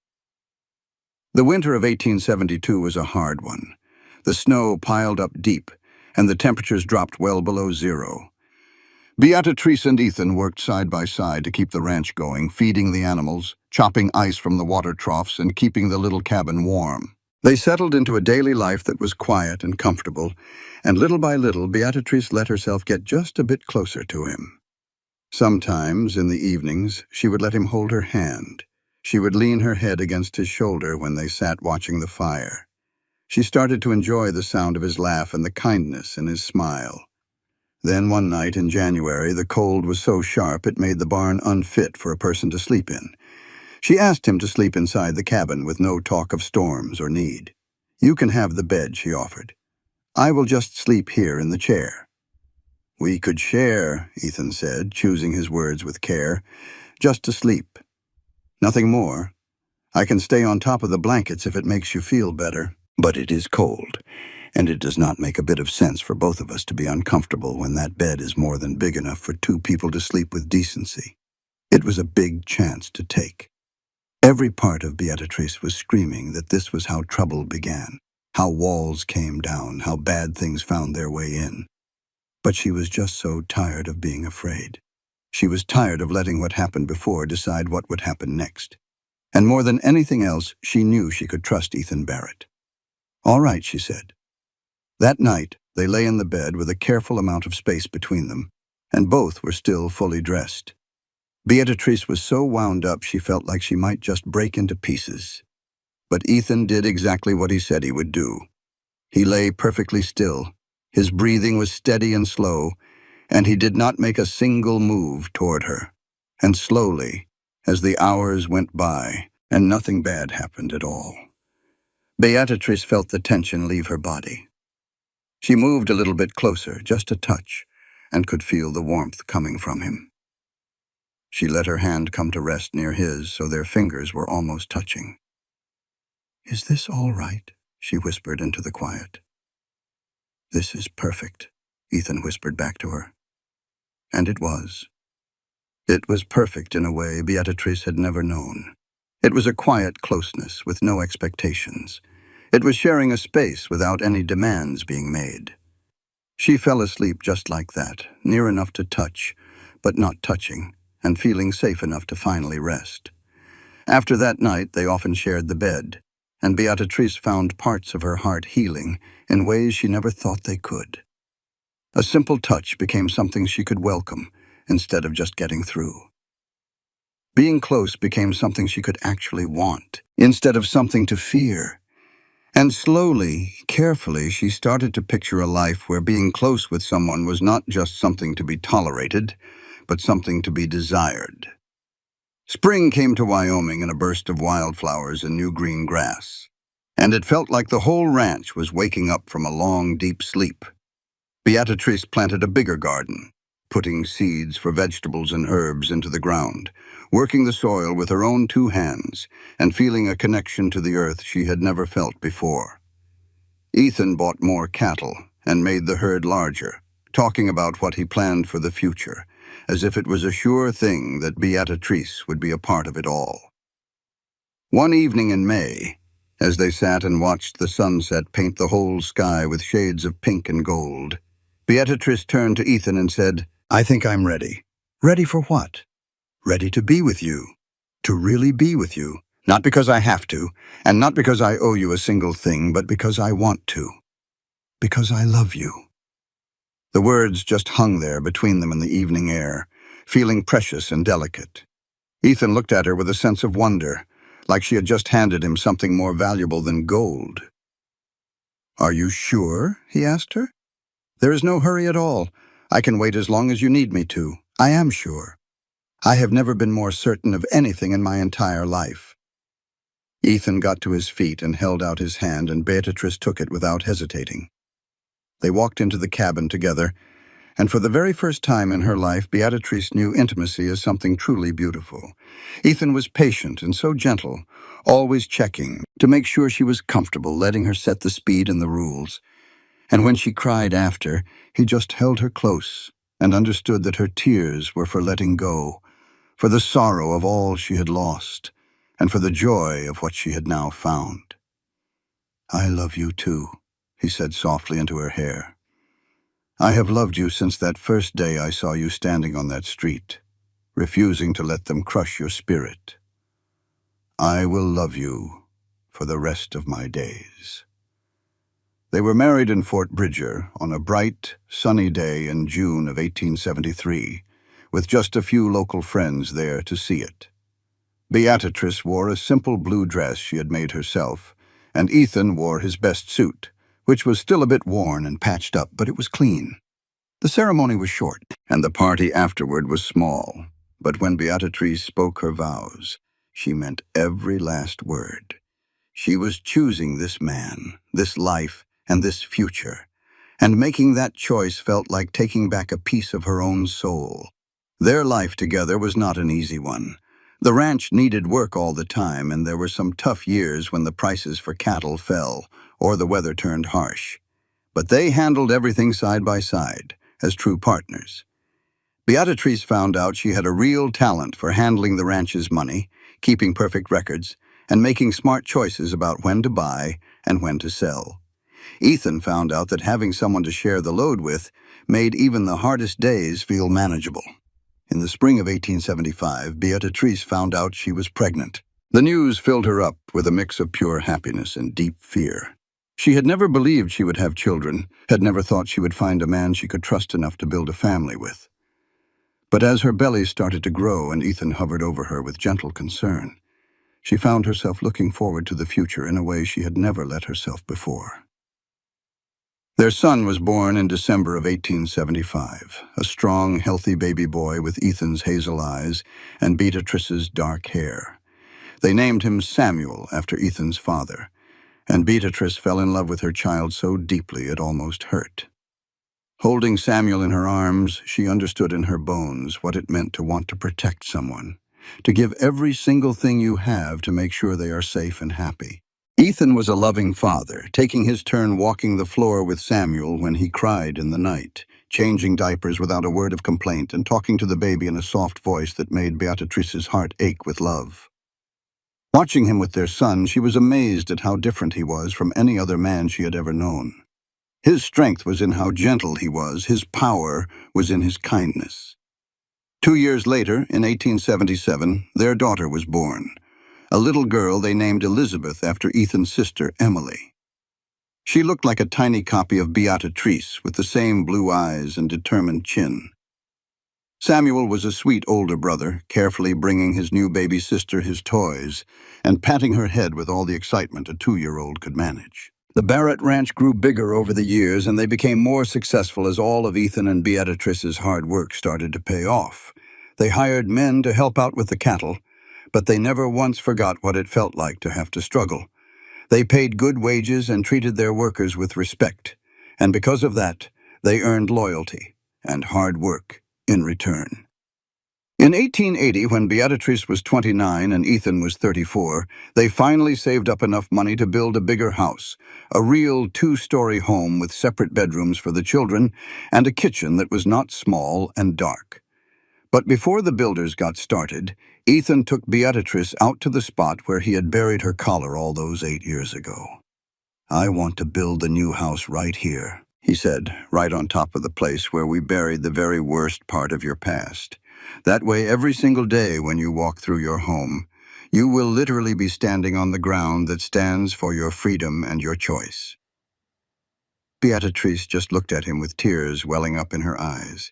The winter of 1872 was a hard one. The snow piled up deep, and the temperatures dropped well below zero. Beatrice and Ethan worked side by side to keep the ranch going, feeding the animals, chopping ice from the water troughs, and keeping the little cabin warm. They settled into a daily life that was quiet and comfortable, and little by little Beatrice let herself get just a bit closer to him. Sometimes, in the evenings, she would let him hold her hand. She would lean her head against his shoulder when they sat watching the fire. She started to enjoy the sound of his laugh and the kindness in his smile. Then one night in January, the cold was so sharp it made the barn unfit for a person to sleep in. She asked him to sleep inside the cabin with no talk of storms or need. "You can have the bed," she offered. "I will just sleep here in the chair." "We could share," Ethan said, choosing his words with care. "Just to sleep. Nothing more. I can stay on top of the blankets if it makes you feel better. But it is cold, and it does not make a bit of sense for both of us to be uncomfortable when that bed is more than big enough for two people to sleep with decency." It was a big chance to take. Every part of Beatrice was screaming that this was how trouble began, how walls came down, how bad things found their way in. But she was just so tired of being afraid. She was tired of letting what happened before decide what would happen next. And more than anything else, she knew she could trust Ethan Barrett. "All right," she said. That night, they lay in the bed with a careful amount of space between them, and both were still fully dressed. Beatrice was so wound up she felt like she might just break into pieces. But Ethan did exactly what he said he would do. He lay perfectly still. His breathing was steady and slow, and he did not make a single move toward her. And slowly, as the hours went by, and nothing bad happened at all, Beatrice felt the tension leave her body. She moved a little bit closer, just a touch, and could feel the warmth coming from him. She let her hand come to rest near his so their fingers were almost touching. "Is this all right?" she whispered into the quiet. "This is perfect," Ethan whispered back to her. And it was. It was perfect in a way Beatrice had never known. It was a quiet closeness with no expectations. It was sharing a space without any demands being made. She fell asleep just like that, near enough to touch, but not touching, and feeling safe enough to finally rest. After that night, they often shared the bed, and Beatrice found parts of her heart healing in ways she never thought they could. A simple touch became something she could welcome instead of just getting through. Being close became something she could actually want instead of something to fear. And slowly, carefully, she started to picture a life where being close with someone was not just something to be tolerated, but something to be desired. Spring came to Wyoming in a burst of wildflowers and new green grass, and it felt like the whole ranch was waking up from a long, deep sleep. Beatrice planted a bigger garden, putting seeds for vegetables and herbs into the ground, working the soil with her own two hands, and feeling a connection to the earth she had never felt before. Ethan bought more cattle and made the herd larger, talking about what he planned for the future, as if it was a sure thing that Beatrice would be a part of it all. One evening in May, as they sat and watched the sunset paint the whole sky with shades of pink and gold, Beatrice turned to Ethan and said, "I think I'm ready." "Ready for what?" "Ready to be with you. To really be with you. Not because I have to, and not because I owe you a single thing, but because I want to. Because I love you." The words just hung there between them in the evening air, feeling precious and delicate. Ethan looked at her with a sense of wonder, like she had just handed him something more valuable than gold. "Are you sure?" he asked her. "There is no hurry at all. I can wait as long as you need me to. I am sure. I have never been more certain of anything in my entire life." Ethan got to his feet and held out his hand, and Beatrice took it without hesitating. They walked into the cabin together, and for the very first time in her life, Beatrice knew intimacy as something truly beautiful. Ethan was patient and so gentle, always checking to make sure she was comfortable, letting her set the speed and the rules. And when she cried after, he just held her close and understood that her tears were for letting go, for the sorrow of all she had lost, and for the joy of what she had now found. "I love you too," he said softly into her hair. "I have loved you since that first day I saw you standing on that street, refusing to let them crush your spirit. I will love you for the rest of my days." They were married in Fort Bridger on a bright, sunny day in June of 1873, with just a few local friends there to see it. Beatrice wore a simple blue dress she had made herself, and Ethan wore his best suit, which was still a bit worn and patched up, but it was clean. The ceremony was short, and the party afterward was small, but when Beatrice spoke her vows, she meant every last word. She was choosing this man, this life, and this future, and making that choice felt like taking back a piece of her own soul. Their life together was not an easy one. The ranch needed work all the time, and there were some tough years when the prices for cattle fell or the weather turned harsh. But they handled everything side by side, as true partners. Beatrice found out she had a real talent for handling the ranch's money, keeping perfect records, and making smart choices about when to buy and when to sell. Ethan found out that having someone to share the load with made even the hardest days feel manageable. In the spring of 1875, Beatrice found out she was pregnant. The news filled her up with a mix of pure happiness and deep fear. She had never believed she would have children, had never thought she would find a man she could trust enough to build a family with. But as her belly started to grow and Ethan hovered over her with gentle concern, she found herself looking forward to the future in a way she had never let herself before. Their son was born in December of 1875, a strong, healthy baby boy with Ethan's hazel eyes and Beatrice's dark hair. They named him Samuel after Ethan's father, and Beatrice fell in love with her child so deeply it almost hurt. Holding Samuel in her arms, she understood in her bones what it meant to want to protect someone, to give every single thing you have to make sure they are safe and happy. Ethan was a loving father, taking his turn walking the floor with Samuel when he cried in the night, changing diapers without a word of complaint and talking to the baby in a soft voice that made Beatrice's heart ache with love. Watching him with their son, she was amazed at how different he was from any other man she had ever known. His strength was in how gentle he was, his power was in his kindness. 2 years later, in 1877, their daughter was born, a little girl they named Elizabeth after Ethan's sister, Emily. She looked like a tiny copy of Beatrice with the same blue eyes and determined chin. Samuel was a sweet older brother, carefully bringing his new baby sister his toys and patting her head with all the excitement a 2-year-old could manage. The Barrett Ranch grew bigger over the years, and they became more successful as all of Ethan and Beatrice's hard work started to pay off. They hired men to help out with the cattle, but they never once forgot what it felt like to have to struggle. They paid good wages and treated their workers with respect, and because of that, they earned loyalty and hard work in return. In 1880, when Beatrice was 29 and Ethan was 34, they finally saved up enough money to build a bigger house, a real 2-story home with separate bedrooms for the children and a kitchen that was not small and dark. But before the builders got started, Ethan took Beatrice out to the spot where he had buried her collar all those 8 years ago. "I want to build the new house right here," he said, "right on top of the place where we buried the very worst part of your past. That way, every single day when you walk through your home, you will literally be standing on the ground that stands for your freedom and your choice." Beatrice just looked at him with tears welling up in her eyes.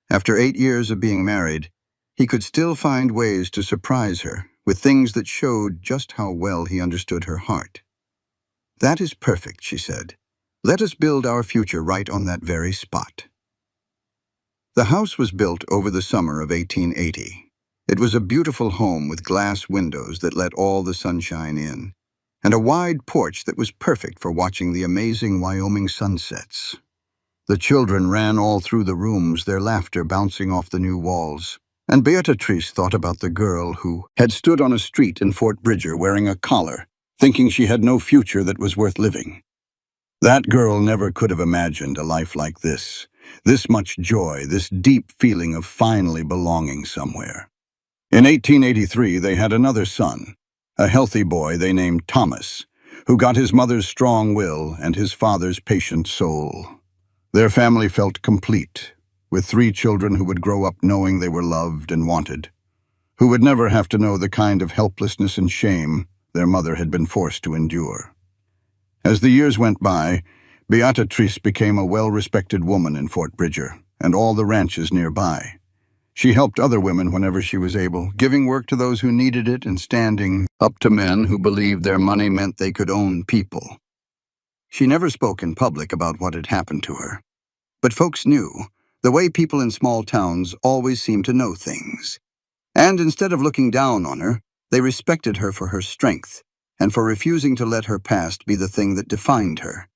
After 8 years of being married, he could still find ways to surprise her with things that showed just how well he understood her heart. "That is perfect," she said. "Let us build our future right on that very spot." The house was built over the summer of 1880. It was a beautiful home with glass windows that let all the sunshine in, and a wide porch that was perfect for watching the amazing Wyoming sunsets. The children ran all through the rooms, their laughter bouncing off the new walls, and Beatrice thought about the girl who had stood on a street in Fort Bridger wearing a collar, thinking she had no future that was worth living. That girl never could have imagined a life like this much joy, this deep feeling of finally belonging somewhere. In 1883, they had another son, a healthy boy they named Thomas, who got his mother's strong will and his father's patient soul. Their family felt complete, with 3 children who would grow up knowing they were loved and wanted, who would never have to know the kind of helplessness and shame their mother had been forced to endure. As the years went by, Beatrice became a well-respected woman in Fort Bridger and all the ranches nearby. She helped other women whenever she was able, giving work to those who needed it and standing up to men who believed their money meant they could own people. She never spoke in public about what had happened to her. But folks knew, the way people in small towns always seem to know things. And instead of looking down on her, they respected her for her strength and for refusing to let her past be the thing that defined her.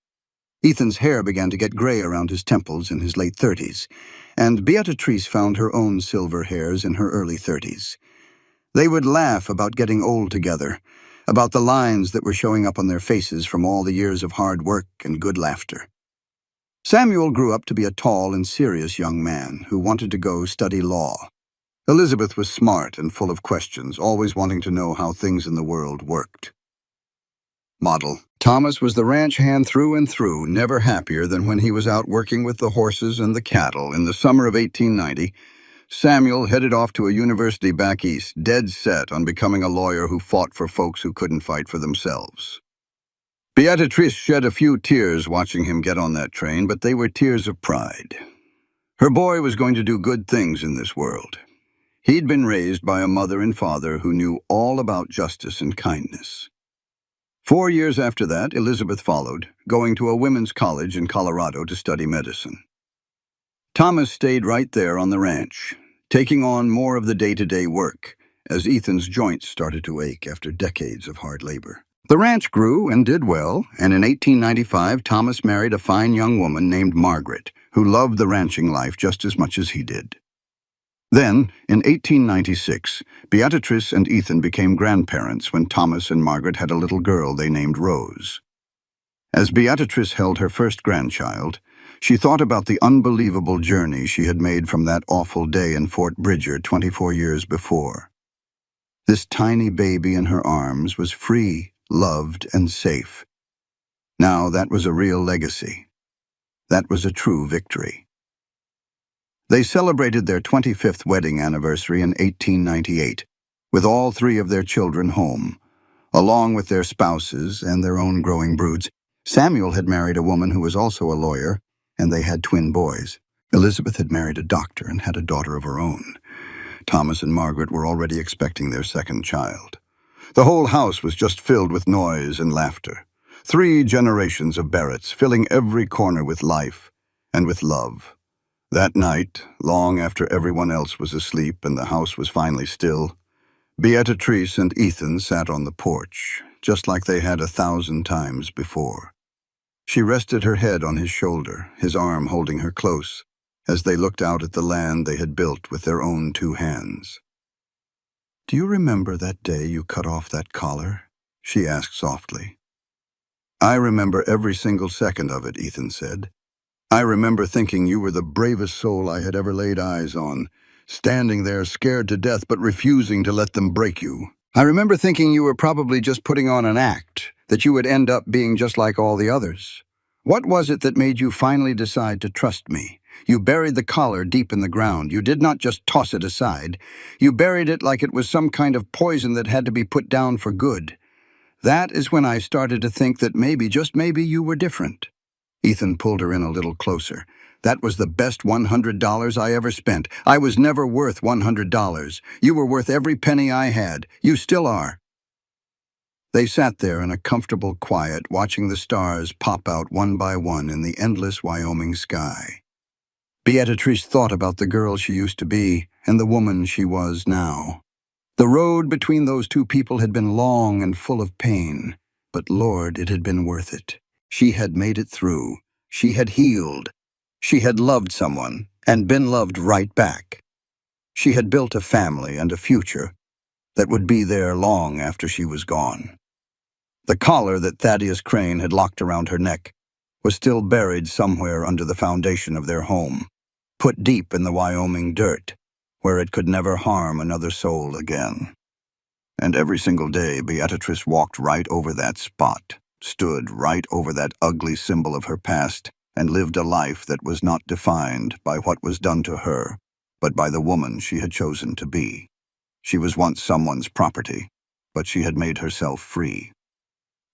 Ethan's hair began to get gray around his temples in his late 30s, and Beatrice found her own silver hairs in her early 30s. They would laugh about getting old together, about the lines that were showing up on their faces from all the years of hard work and good laughter. Samuel grew up to be a tall and serious young man who wanted to go study law. Elizabeth was smart and full of questions, always wanting to know how things in the world worked. Model. Thomas was the ranch hand through and through, never happier than when he was out working with the horses and the cattle. In the summer of 1890, Samuel headed off to a university back east, dead set on becoming a lawyer who fought for folks who couldn't fight for themselves. Beatrice shed a few tears watching him get on that train, but they were tears of pride. Her boy was going to do good things in this world. He'd been raised by a mother and father who knew all about justice and kindness. 4 years after that, Elizabeth followed, going to a women's college in Colorado to study medicine. Thomas stayed right there on the ranch, taking on more of the day-to-day work, as Ethan's joints started to ache after decades of hard labor. The ranch grew and did well, and in 1895, Thomas married a fine young woman named Margaret, who loved the ranching life just as much as he did. Then, in 1896, Beatrice and Ethan became grandparents when Thomas and Margaret had a little girl they named Rose. As Beatrice held her first grandchild, she thought about the unbelievable journey she had made from that awful day in Fort Bridger 24 years before. This tiny baby in her arms was free, loved, and safe. Now that was a real legacy. That was a true victory. They celebrated their 25th wedding anniversary in 1898, with all 3 of their children home, along with their spouses and their own growing broods. Samuel had married a woman who was also a lawyer, and they had twin boys. Elizabeth had married a doctor and had a daughter of her own. Thomas and Margaret were already expecting their second child. The whole house was just filled with noise and laughter. 3 generations of Barretts filling every corner with life and with love. That night, long after everyone else was asleep and the house was finally still, Beatrice and Ethan sat on the porch, just like they had 1,000 times before. She rested her head on his shoulder, his arm holding her close, as they looked out at the land they had built with their own 2 hands. "Do you remember that day you cut off that collar?" she asked softly. "I remember every single second of it," Ethan said. "I remember thinking you were the bravest soul I had ever laid eyes on, standing there scared to death but refusing to let them break you. I remember thinking you were probably just putting on an act, that you would end up being just like all the others. What was it that made you finally decide to trust me? You buried the collar deep in the ground. You did not just toss it aside. You buried it like it was some kind of poison that had to be put down for good. That is when I started to think that maybe, just maybe, you were different." Ethan pulled her in a little closer. "That was the best $100 I ever spent. I was never worth $100. You were worth every penny I had. You still are." They sat there in a comfortable quiet, watching the stars pop out one by one in the endless Wyoming sky. Beatrice thought about the girl she used to be and the woman she was now. The road between those 2 people had been long and full of pain, but Lord, it had been worth it. She had made it through. She had healed. She had loved someone and been loved right back. She had built a family and a future that would be there long after she was gone. The collar that Thaddeus Crane had locked around her neck was still buried somewhere under the foundation of their home, put deep in the Wyoming dirt, where it could never harm another soul again. And every single day, Beatrice walked right over that spot, stood right over that ugly symbol of her past, and lived a life that was not defined by what was done to her, but by the woman she had chosen to be. She was once someone's property, but she had made herself free.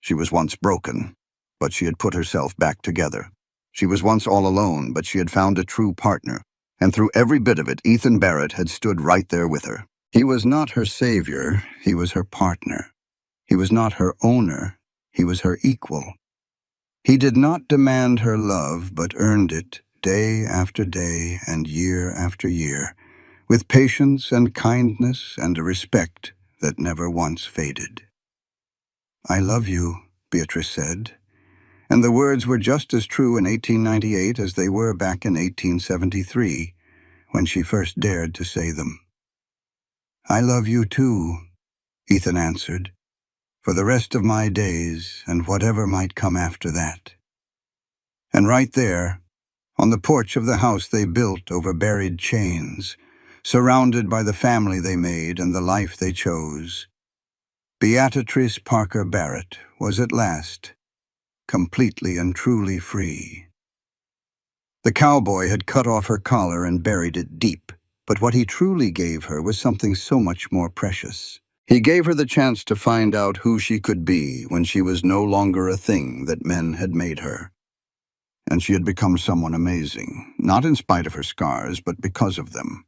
She was once broken, but she had put herself back together. She was once all alone, but she had found a true partner, And through every bit of it, Ethan Barrett had stood right there with her. He was not her savior, he was her partner. He was not her owner, he was her equal. He did not demand her love, but earned it day after day and year after year, with patience and kindness and a respect that never once faded. "I love you," Beatrice said, and the words were just as true in 1898 as they were back in 1873, when she first dared to say them. "I love you too," Ethan answered, "for the rest of my days and whatever might come after that." And right there, on the porch of the house they built over buried chains, surrounded by the family they made and the life they chose, Beatrice Parker Barrett was at last completely and truly free. The cowboy had cut off her collar and buried it deep, but what he truly gave her was something so much more precious. He gave her the chance to find out who she could be when she was no longer a thing that men had made her. And she had become someone amazing, not in spite of her scars, but because of them.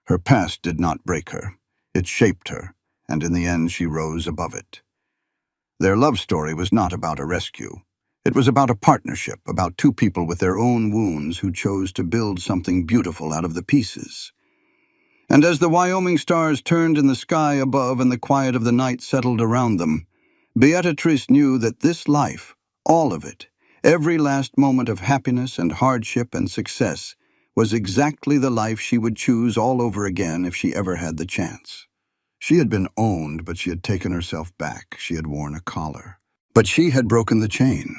Her past did not break her. It shaped her, and in the end she rose above it. Their love story was not about a rescue. It was about a partnership, about two people with their own wounds who chose to build something beautiful out of the pieces. And as the Wyoming stars turned in the sky above and the quiet of the night settled around them, Beatrice knew that this life, all of it, every last moment of happiness and hardship and success, was exactly the life she would choose all over again if she ever had the chance. She had been owned, but she had taken herself back. She had worn a collar. But she had broken the chain.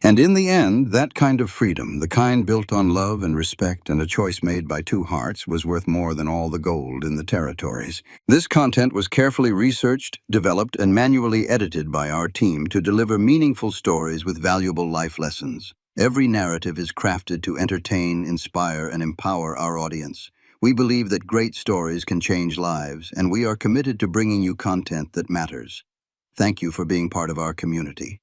And in the end, that kind of freedom, the kind built on love and respect and a choice made by two hearts, was worth more than all the gold in the territories. This content was carefully researched, developed, and manually edited by our team to deliver meaningful stories with valuable life lessons. Every narrative is crafted to entertain, inspire, and empower our audience. We believe that great stories can change lives, and we are committed to bringing you content that matters. Thank you for being part of our community.